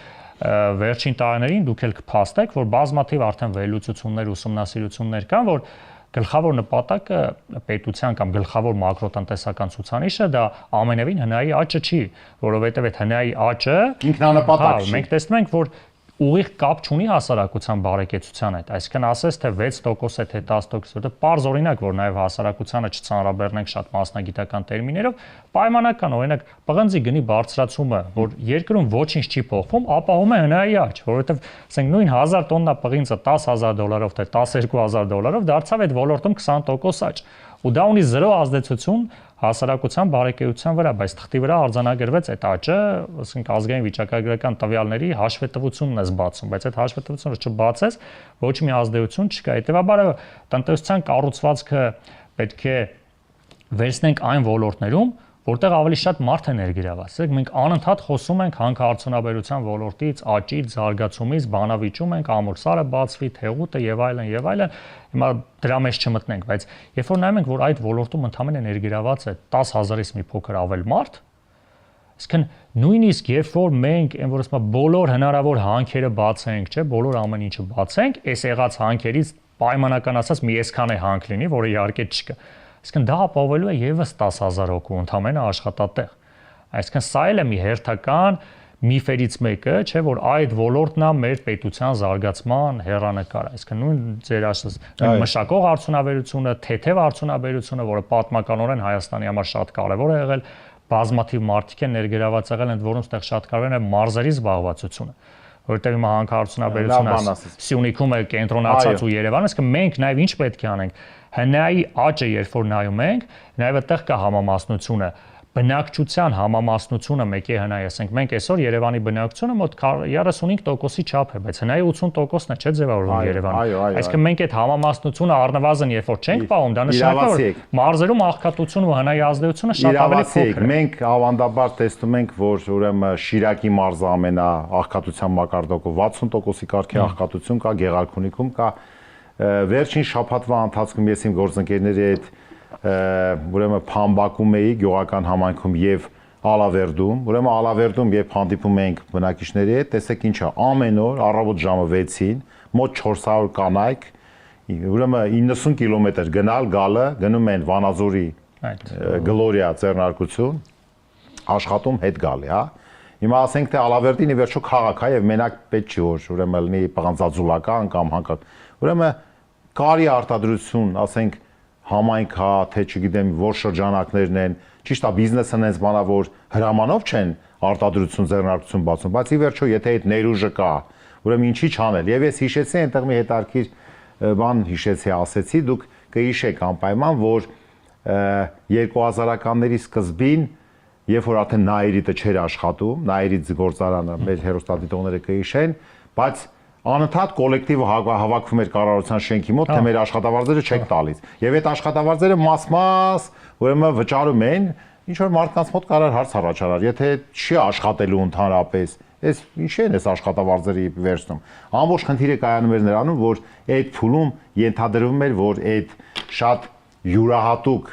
վերջին տարիներին դուք էլ կփաստեք, որ բազմաթիվ արդեն վերլուծություններ, ուսումնասիրություններ կան, որ գլխավոր նպատակը պետության կամ գլխավոր մակրոտնտեսական ցուցանիշը դա ամենևին հնայի աճը չի, որովհետև այդ հնայի աճը ինքնանպատակ չի։ Մենք տեսնում ենք, որ ուղիղ կապ չունի հասարակության բարեկեցության հետ, այսինքն ասես թե 6% է, թե 10%, որտեղ պարզ օրինակ, որ նաև հասարակությանը չծանրաբեռնենք շատ մասնագիտական տերմիններով, պայմանական օրինակ պղնձի գնի բարձրացումը, որ երկրում ոչինչ չի փոխվում, ապահովում է հնայի աճ, որովհետև ասենք նույն 1000 տոննա պղինձը $10,000 թե $12,000 դարձավ այդ ոլորտում 20% աճ, ու դա ունի 0 ազդեցություն հասարակության բարեկեցության վրա, բայց թղթի վրա արձանագրվեց այդ աճը, ասենք ազգային վիճակագրական տվյալների հաշվետվությունն է բացում, բայց այդ հաշվետվությունը չբացես, ոչ մի ազդեցություն չկա։ Հետևաբար տնտեսության կառուցվածքը պետք է վերցնենք այն ոլորտներում, որտեղ ավելի շատ մարդ է ներգրաված։ Մենք անընդհատ խոսում ենք հանքարդյունաբերության ոլորտից, աճից, զարգացումից, բանավիճում ենք, ամուրսարը բացվի, թեղուտը եւ այլն եւ այլն։ Հիմա դրա մեջ չմտնենք, բայց երբ որ նայում ենք, որ այդ ոլորտում ընդհանրապես ներգրաված է 10,000-ից մի փոքր ավել մարդ, այսինքն նույնիսկ երբ որ մենք այն որ ասում բոլոր հնարավոր հանքերը բացենք, չէ, բոլոր ամեն ինչը բացենք, այս եղած հանքերից պայմանական ասած մի այսքան է հանք լինի, որը իհարկե չկա։ Այսինքն դա ապահովելու է եւս 10,000 հոգու ընդհանրապես աշխատատեղ։ Այսինքն սա էլ է մի հերթական միֆերից մեկը, չէ, որ այդ ոլորտն է մեր պետության զարգացման հեռանկարը։ Այսինքն նույն ձեր ասած մշակող արդյունաբերությունը, թեթև արդյունաբերությունը, որը պատմականորեն Հայաստանի համար շատ կարևոր է եղել, բազմաթիվ մարդիկ են ներգրաված եղել, ընդ որում ստեղ շատ կարևոր է մարզերի զբաղվածությունը, որովհետև հիմա հանքարդյունաբերությունը Սյունիքում է կենտրոնացած ու Երևանում, այսինքն մենք նաև ինչ պետք է անենք։ Հնայի աճը երբ որ նայում ենք, նաև այդտեղ կա համամասնությունը, բնակչության համամասնությունը մեկի հնայի, ասենք մենք այսօր Երևանի բնակչությունը մոտ 35%-ի չափ է, բայց հնայի 80%-ն է, չէ՞ ձևավորվում Երևանում։ Այսինքն մենք այդ համամասնությունը առնվազն երբ որ չենք պահում, դա նշանակում է, որ մարզերում աղքատությունը ու հնայի ազդեցությունը շատ ավելի փոքր է։ Մենք ավանդաբար տեսնում ենք, որ ուրեմն Շիրակի մարզը ամենաաղքատության մակարդակով 60%-ի կարգի աղքատություն կա, Գեղարքունիքում կա։ Վերջին շաբաթվա ընթացքում ես իմ գործընկերների հետ ուրեմն Փամբակում էի գյուղական համայնքում եւ Ալավերդում, ուրեմն Ալավերդում երբ հանդիպում ենք բնակիչների հետ, տեսեք ինչա, ամեն օր առավոտ ժամը 6-ին մոտ 400 կանայք, ուրեմն 90 կիլոմետր գնալ գալը գնում են Վանաձորի Գլորիա ձեռնարկություն, աշխատում հետ գալի, հա։ Հիմա ասենք թե Ալավերդին ի վերջո քաղաք է եւ մենակ պետք չի որ ուրեմն լինի պղնձաձուլական կամ հանկարծ ուրեմն կարի արտադրություն, ասենք համայնք հա, թե չգիտեմ որ շրջանակներն են, ճիշտ է բիզնեսը նենց բանա որ հրամանով չեն արտադրություն ձեռնարկություն բացում, բայց ի վերջո եթե այդ ներուժը կա, ուրեմն ինչի չանել։ Եվ ես հիշեցի այնտեղ մի հետարքիր բան հիշեցի, ասեցի, դուք կհիշեք անպայման, որ 2000-ականների սկզբին երբ որ արդեն Նաիրիտը չէր աշխատում, Նաիրիտ գործարանը մեր հերոստատիտողները կհիշեն, բայց անընդհատ կոլեկտիվը հավաքվում էր կառավարության շենքի մոտ, թե մեր աշխատավարձերը չեք տալիս։ Եվ այդ աշխատավարձերը մաս-մաս ուրեմն վճարում են, ինչ որ մարդկանց մոտ կարար հարց առաջանար, եթե չի աշխատելու ընդհանրապես, այս ինչ են այս աշխատավարձերի վերցնում։ Ամբողջ խնդիրը կայանում էր նրանում, որ այդ փուլում ենթադրվում էր, որ այդ շատ յուրահատուկ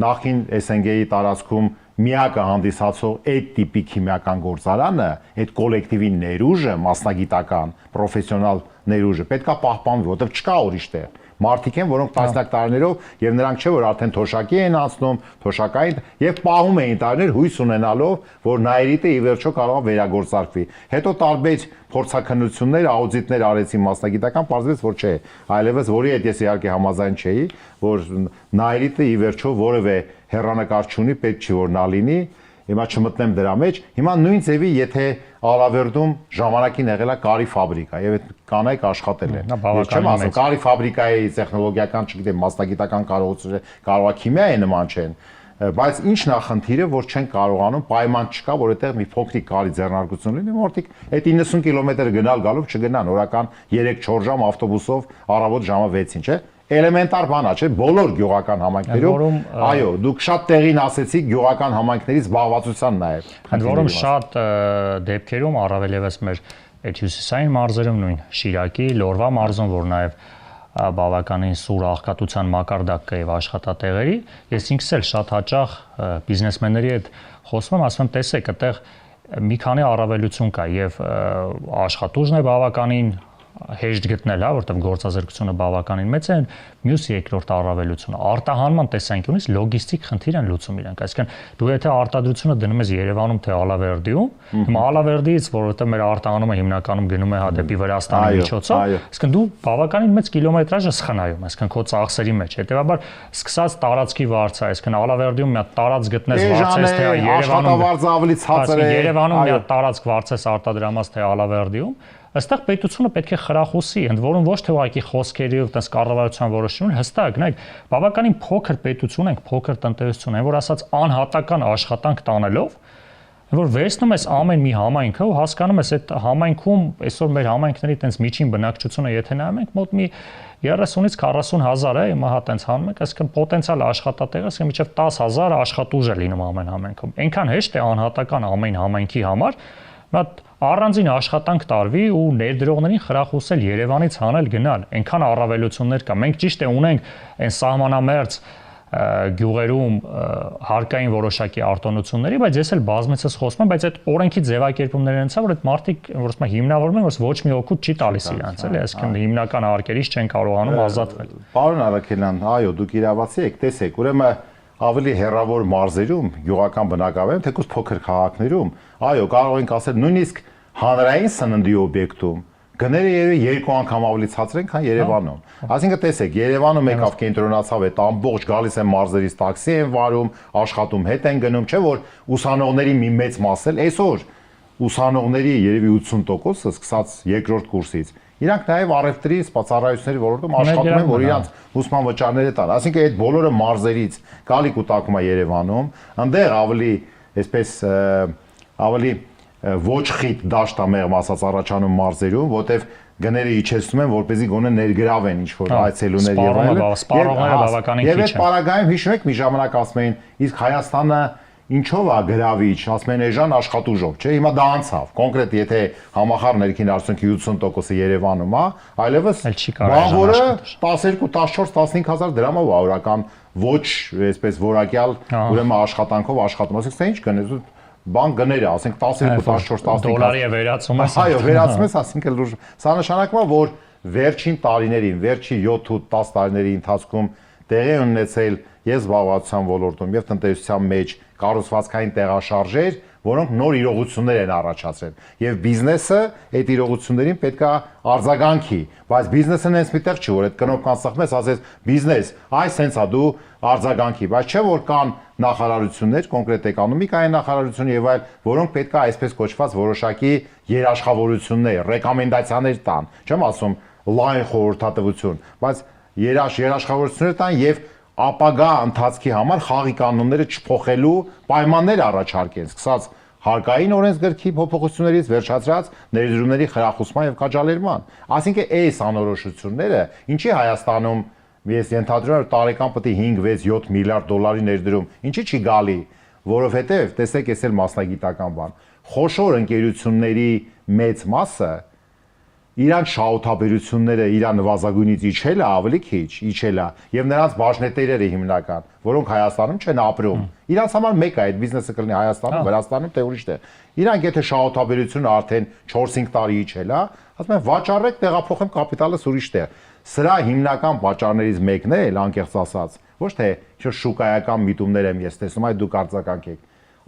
նախին SNG-ի տարածքում միակը հանդիսացող այդ տիպի քիմիական գործարանը, այդ կոլեկտիվի ներուժը, մասնագիտական, պրոֆեսիոնալ ներուժը պետքա պահպանվի, որովհետև չկա ուրիշ տեղ։ Մարդիկ են, որոնք տասնյակ տարիներով եւ նրանք չէ որ արդեն թոշակի են անցնում, թոշակային եւ պահում էին տարիներ հույս ունենալով, որ Նաիրիտը ի վերջո կարող է վերագործարկվի։ Հետո տարբեր փորձաքննություններ, աուդիտներ արեցին մասնագիտական, պարզվեց որ չէ, այլևս որի հետ ես իհարկե համաձայն չէի, որ Նաիրիտը ի վերջո որևէ հեռանկար չունի, պետք չի որ նա լինի։ Հիմա չմտնեմ դրա մեջ, հիմա նույն ձևի եթե Ալավերդում ժամանակին եղել է կարի ֆաբրիկա եւ այդ կանայք աշխատել են։ Ես չեմ ասում կարի ֆաբրիկայի տեխնոլոգիական, չգիտեմ, մասնագիտական կարողությունները կարող է քիմիայի նման չեն, բայց ինչ նախնդիրը որ չեն կարողանում պայման չկա, որ այդտեղ մի փոքրիկ կարի ձեռնարկություն լինի, որտիկ այդ 90 կիլոմետր գնալ գալով չգնան, օրական 3-4 ժամ ավտոբուսով առավոտ ժամը 6-ին, չէ՞։ Էլեմենտար բան է, չէ՞, բոլոր գյուղական համայնքներում, այո, դուք շատ տեղին ասեցիք գյուղական համայնքների զբաղվածության նաև։ Ընդ որում շատ դեպքերում առավել եւս մեր այդ հյուսիսային մարզերում նույն Շիրակի, Լորվա մարզում, որ նաև բավականին սուր աղքատության մակարդակ կա եւ աշխատատեղերի, ես ինքս էլ շատ հաճախ բիզնեսմենների հետ խոսում եմ, ասում եմ, տեսեք, այդտեղ մի քանի առավելություն կա եւ աշխատուժն է բավականին հեշտ գտնել, հա, որտեղ գործազրկությունը բավականին մեծ է, մյուս երկրորդ առավելությունը արտահանման տեսանկյունից լոգիստիկ խնդիր են լուծում իրանք, այսինքն դու եթե արտադրությունը դնում ես Երևանում թե Ալավերդիում, հիմա Ալավերդիից, որովհետև մեր արտահանումը հիմնականում գնում է հա դեպի Վրաստանի միջոցով, այսինքն դու բավականին մեծ կիլոմետրաժ ես խնայում, այսինքն քո ծախսերի մեջ, հետեւաբար սկսած տարածքի վարձը, այսինքն Ալավերդիում մի հատ տարածք գտնես վարձես թե Երևանում ավելի ցածր է, Երևանում մի հատ տարածք վարձես արտադրամաս թե Ալավերդիում, այստեղ պետությունը պետք է խրախուսի, ընդ որում ոչ թե ուղղակի խոսքերի ու տես կառավարության որոշումներ, հստակ, նայեք, բավականին փոքր պետություն ենք, փոքր տնտեսություն, այն որ ասած անհատական աշխատանք տանելով, որ վերցնում ես ամեն մի համայնքը ու հասկանում ես այդ համայնքում այսօր մեր համայնքների տենց միջին բնակչությունը եթե նայում ենք մոտ մի 30-ից 40 հազար է, հիմա հա տենց հանում ենք, այսինքն պոտենցիալ աշխատատեղը, այսինքն մինչև 10,000 աշխատուժ է լինում ամեն համայնքում։ Այնքան հեշտ է անհատական ամեն համայնքի համար մատ առանձին աշխատանք տարվի ու ներդրողներին խրախուսել Երևանից հանել գնալ, այնքան առավելություններ կա։ Մենք ճիշտ է ունենք այն սահմանամերձ գյուղերում հարկային որոշակի արտոնությունների, բայց ես էլ բազմիցս խոսում եմ, բայց այդ օրենքի ձևակերպումներն են, որ այդ մարդիկ որ ասում հիմնավորվում են, որ ոչ մի օգուտ չի տալիս իրանց, էլի, այսինքն հիմնական հարկերից չեն կարողանում ազատվել։ Պարոն Արաքելյան, այո, դուք իրավացի եք, տեսեք, ուրեմն ավելի հեռավոր մարզերում, գյուղական բնակավայրում, թեկուզ փոքր քաղաքներում, այո, կարող ենք ասել նույնիսկ հանրային սննդի օբյեկտում գները երևի 2 անգամ ավելի ցածր են, քան Երևանում։ Այսինքն տեսեք, Երևանում եկավ կենտրոնացավ այդ ամբողջ գալիս են մարզերից տաքսի են վարում, աշխատում հետ են գնում, չէ՞ որ ուսանողների մի մեծ մաս էլ այսօր ուսանողների երևի 80%-ը սկսած երկրորդ կուրսից իրանք նաև առևտրի սպասարարությունների ոլորտում աշխատում են, որ իրանք ուսման վճարները տան։ Այսինքն այդ բոլորը մարզերից գալի կուտակում է Երևանում, այնտեղ ավելի այսպես ավելի ոչ խիտ դաշտ է մեղմ ասած առաջանում մարզերում, որտեվ գները իջեցնում են, որպեսզի գոնե ներգրավեն ինչ-որ այցելուներ եւ այլն։ Սպառողները բավականին քիչ են։ Եվ այդ պարագայում հիշում եք մի ժամանակ ասում էին, իսկ Հայաստանը ինչով է գրավիչ, ասում են էժան աշխատուժով, չէ՞, հիմա դա անցավ։ Կոնկրետ եթե համախառն ներքին արդյունքի 80%-ը Երևանում է, այլևս բանվորը 12, 14, 15 հազար դրամով է օրական ոչ այսպես որակյալ ուրեմն աշխատանքով աշխատում, ասենք թե ինչ կնես բան գները, ասենք 12, 14, 15 դոլարի է վերացում ես։ Այո, վերացում ես, ասինքն լուրջ։ Սա նշանակում է, որ վերջին տարիներին, վերջի 7-10 տարիների ընթացքում տեղի ունեցել եւ զբաղվածության ոլորտում եւ տնտեսության մեջ կառուցվածքային տեղաշարժեր, որոնք նոր իրողություններ են առաջացրել եւ բիզնեսը այդ իրողություններին պետքա արձագանքի, բայց բիզնեսը նենց միտեղ չի, որ այդ կնոպկան սխմես, ասես բիզնես, այս հենց է դու արձագանքի, բայց չէ որ կան նախարարություններ, կոնկրետ էկոնոմիկայի նախարարություն եւ այլ, որոնք պետքա այսպես կոչված որոշակի երաշխավորություններ, ռեկոմենդացիաներ տան, չեմ ասում լայն խորհրդատվություն, բայց երաշխավորություններ տան եւ ապագա ընթացքի համար խաղի կանոնները չփոխելու պայմաններ առաջարկեն, սկսած հարկային օրենսգրքի փոփոխություններից վերջացրած ներդրումների խրախուսման եւ կաջալերման։ Այսինքն այս անորոշությունները, ինչի Հայաստանում ես ենթադրում եմ տարեկան պետք է 5-6-7 միլիարդ դոլարի ներդրում, ինչի չի գալի, որովհետեւ տեսեք, էս էլ մասնագիտական բան, խոշոր ընկերությունների մեծ մասը իրան շահութաբերությունները իրան նվազագույնից իջել է ավելի քիչ, իջել է եւ նրանց բաժնետերերը հիմնական, որոնք Հայաստանում չեն ապրում։ Իրանց համար մեկ է այդ բիզնեսը կլինի Հայաստանում, Վրաստանում թե ուրիշտեղ։ Իրանք եթե շահութաբերությունը արդեն 4-5 տարի իջել է, ասում են վաճառեք, տեղափոխեմ կապիտալս ուրիշտեղ։ Սրա հիմնական վաճառներից մեկն է, անկեղծ ասած, ոչ թե շուկայական միտումներ եմ ես տեսնում, այլ դուք արձագանքեք։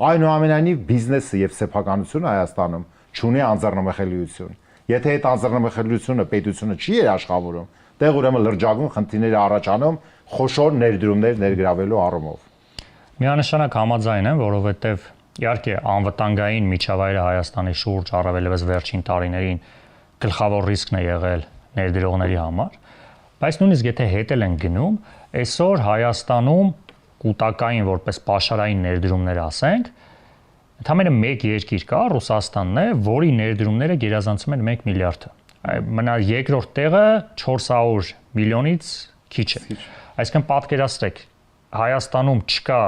Այնուամենայնիվ բիզնեսը եւ սեփականությունը Հայաստանում չունի անձեռնմխելիություն։ Եթե այդ անձեռնմխելիությունը պետությունը չի երաշխավորում, տեղ ուրեմն լրջագույն խնդիրներ առաջանում խոշոր ներդրումներ ներգրավելու առումով։ Միանշանակ համաձայն եմ, որովհետև իհարկե անվտանգային միջավայրը Հայաստանի շուրջ առավելևս վերջին տարիներին գլխավոր ռիսկն է եղել ներդրողների համար, բայց նույնիսկ եթե հետել են գնում, այսօր Հայաստանում կուտակային որպես պաշարային ներդրումներ ասենք, ընդամենը մեկ երկիր կա, Ռուսաստանն է, որի ներդրումները գերազանցում են 1 միլիարդը։ Մնա երկրորդ տեղը 400 միլիոնից քիչ է։ Այսինքն պատկերացրեք, Հայաստանում չկա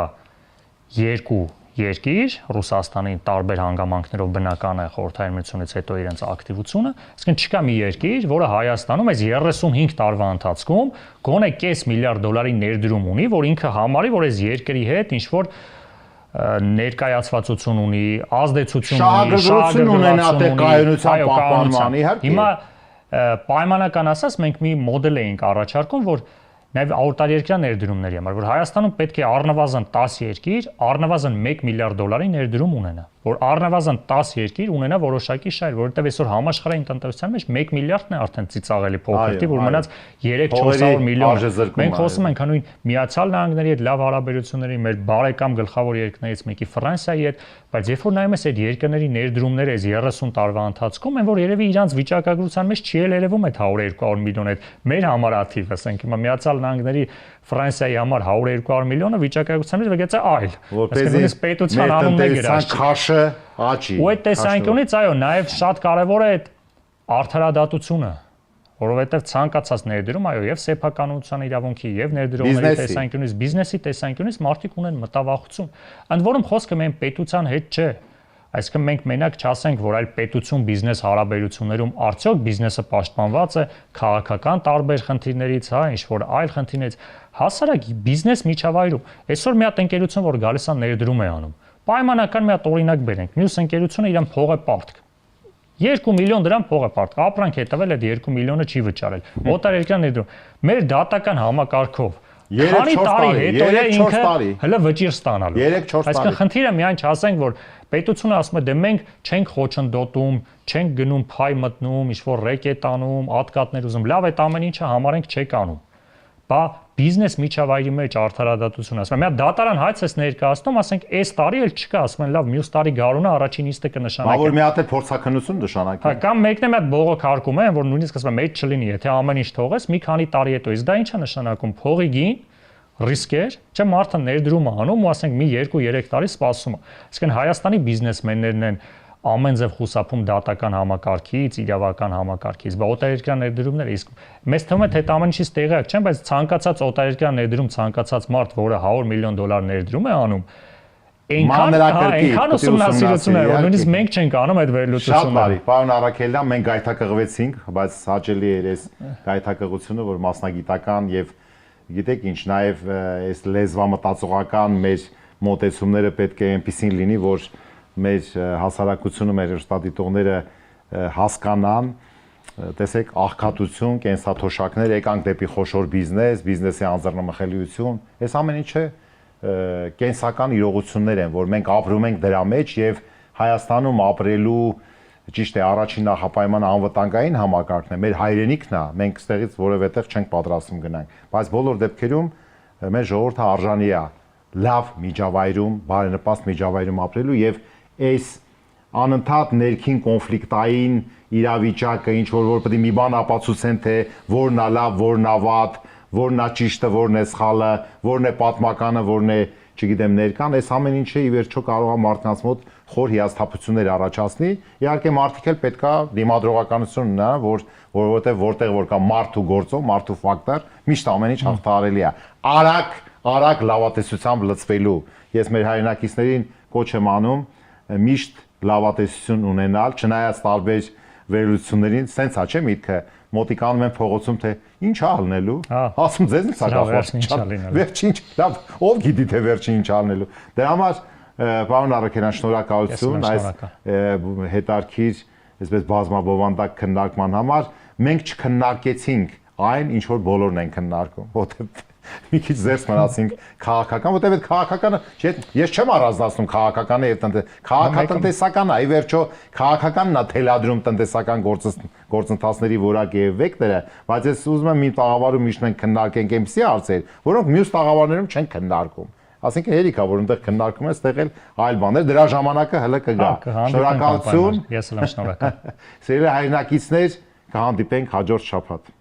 երկու երկիր, Ռուսաստանի տարբեր հանգամանքներով բնական է խորհրդային միությունից հետո իրենց ակտիվությունը, այսինքն չկա մի երկիր, որը Հայաստանում այս 35 տարվա ընթացքում գոնե կես միլիարդ դոլարի ներդրում ունի, որ ինքը համարի, որ այս երկրի հետ ինչ որ ներկայացվածություն ունի, ազդեցություն ունի, շահագրգռություն ունենա թե կայունության պահպանման իհարկե։ Հիմա պայմանական ասած մենք մի մոդել էինք առաջարկում, որ նաև արտարերկրյա ներդրումների համար, որ Հայաստանում պետք է առնվազն 10 երկիր, առնվազն 1 միլիարդ դոլարի ներդրում ունենա, որ առնվազն 10 երկիր ունենա որոշակի շահեր, որովհետև այսօր համաշխարհային տնտեսության մեջ 1 միլիարդն է արդեն ծիծաղելի փոքրտի, որ մնաց 3-400 միլիոն։ Մենք խոսում ենք հանուն Միացյալ Նահանգների հետ լավ հարաբերությունների, մեր բարեկամ գլխավոր երկրներից մեկի Ֆրանսիայի հետ, բայց երբ որ նայում ես այդ երկրների ներդրումները այս 30 տարվա ընթացքում են, որ երևի իրանց վիճակագրության մեջ չի երևում այդ 100-200 միլիոն այդ մեր համարաթիվ, ասենք հիմա Միացյալ Նահանգների Ֆրանսիայի համար 100-200 միլիոնը վիճակագրության մեջ վգեցէ այլ, այսինքն պետության անունն է գրած քաշը աճի։ Ու այդ տեսանկյունից այո, նաև շատ կարևոր է այդ արդարադատությունը, որովհետև ցանկացած ներդրում, այո, եւ սեփականության իրավունքի, եւ ներդրողների տեսանկյունից, բիզնեսի տեսանկյունից մարդիկ ունեն մտավախություն։ Ընդ որում խոսքը միայն պետության հետ չէ։ Այսինքն մենք մենակ չասենք, որ այլ պետություն-բիզնես հարաբերություններում արդյոք բիզնեսը պաշտպանված է քաղաքական տարբեր խնդիրներից, հա, ինչ որ այլ խնդիրներից, հասարակ բիզնես միջավայրում։ Այսօր մի հատ ընկերություն, որ գալիս է ներդրում է անում, պայմանական մի հատ օրինակ բերենք, մյուս ընկերությունը իրան փող է պարտք։ 2 միլիոն դրամ փող է պարտք, ապրանք է տվել, այդ 2 միլիոնը չի վճարել։ Օտարերկրյա ներդրում։ Մեր դատական համակարգով քանի տարի հետո է ինքը հələ վճիռ ստանալու։ Այսինքն խնդիրը միայն չասենք, որ պետությունը ասում է դե մենք չենք խոչընդոտում, չենք գնում փայ մտնում, ինչ որ ռեկետ անում, ատկատներ ուզում, լավ այդ ամեն ինչը համարենք չեք անում։ Բա բիզնես միջավայրի մեջ արդարադատություն ասում եմ։ Մի հատ դատարան հայց էս ներկայացնում, ասենք, այս տարի էլ չկա, ասում են, լավ, մյուս տարի գարունը առաջին իստը կնշանակի։ Բա որ մի հատ է փորձաքննություն նշանակի։ Հա, կամ մեկն է մի հատ բողոք հարկում է, որ նույնիսկ ասում եմ, այդ չլինի, եթե ամեն ինչ թողես, մի քանի տարի հետո, իսկ դա ի՞նչ է նշանակում, փողի գին, ռիսկեր, չէ՞ մարդը ներդրում է անում ու ասենք մի 2-3 տարի սպասում է։ Այսինքն Հայաստանի բիզնեսմեններն են ամեն ձև խուսափում դատական համակարգից, իրավական համակարգից, բա օտարերկրյա ներդրումները իսկ մեզ թվում է թե այդ ամեն ինչից տեղյակ չեն, բայց ցանկացած օտարերկրյա ներդրում, ցանկացած մարդ, որը 100 միլիոն դոլար ներդրում է անում, այնքան ուսումնասիրություն է, որ նույնիսկ մենք չենք անում այդ վերլուծությունը։ Շատ բարի, պարոն Առաքելյան, մենք գայթակղվեցինք, բայց հաճելի էր այս գայթակղությունը, որ մասնագիտական եւ գիտեք ինչ, նաեւ այս լեզվամտածողական մեր մոտեցումները պետք է այնպեսին լինի, որ մեր հասարակությունը, մեր հրաշտադիտողները հասկանան, տեսեք, աղքատություն, կենսաթոշակներ, եկանք դեպի խոշոր բիզնես, բիզնեսի անձեռնմխելիություն, այս ամեն ինչը կենսական իրողություններ են, որ մենք ապրում ենք դրա մեջ եւ Հայաստանում ապրելու ճիշտ է առաջին նախապայմանը անվտանգային համակարգն է, մեր հայրենիքն է, մենք ստեղից որևէ տեղ չենք պատրաստվում գնանք, բայց բոլոր դեպքերում մեր ժողովուրդը արժանի է լավ միջավայրում, բարենպաստ միջավայրում ապրելու եւ այս անընդհատ ներքին կոնֆլիկտային իրավիճակը ինչ որ պետք է մի բան ապացուցեն թե որն է լավ, որն է վատ, որն է ճիշտը, որն է սխալը, որն է պատմականը, որն է, չգիտեմ, ներկան, այս ամեն ինչը ի վերջո կարող է մարդկանց մոտ խոր հիասթափություններ առաջացնի։ Իհարկե մարդիկ էլ պետքա դիմադրողականություն ունենա, որովհետև որտեղ որ կա մարդ ու գործող, մարդ ու ֆակտոր, միշտ ամեն ինչ հաղթահարելի է։ Արագ լավատեսությամբ լցվելու։ Ես մեր հայրենակիցներին կոչ եմ անում միշտ լավատեսություն ունենալ, չնայած տարբեր վերլուծություններին, սենց է չէ միտքը, մոտիկանում են փողոցում թե ինչ է ալնելու, ասում ձեզ ինչ է կախված, վերջին, լավ, ով գիտի թե վերջին ինչ ալնելու։ Դրա համար պարոն Առաքելյան, շնորհակալություն այս հետարքիր, այսպես բազմաբովանդակ քննարկման համար։ Մենք չքննարկեցինք այն, ինչ որ բոլորն են քննարկում, որտեղ մի քիչ զերծ մնացինք քաղաքական, որտեղ այդ քաղաքականը, ես չեմ առանձնացնում քաղաքականը եւ քաղաքատնտեսական, այ վերջո քաղաքականն է թելադրում տնտեսական գործընթացների որակը եւ վեկտորը, բայց ես ուզում եմ մի տաղավարում միշտ մենք քննարկենք այնպիսի հարցեր, որոնք մյուս տաղավարներում չեն քննարկում։ Ասենք երիքա, որ այնտեղ քննարկում են, ստեղ էլ այլ բաներ, դրա ժամանակը հələ կգա։ Շնորհակալություն։ Ես էլ եմ շնորհակալ։ Սիրելի հայրենակիցներ, կհանդիպենք հաջորդ շաբաթ։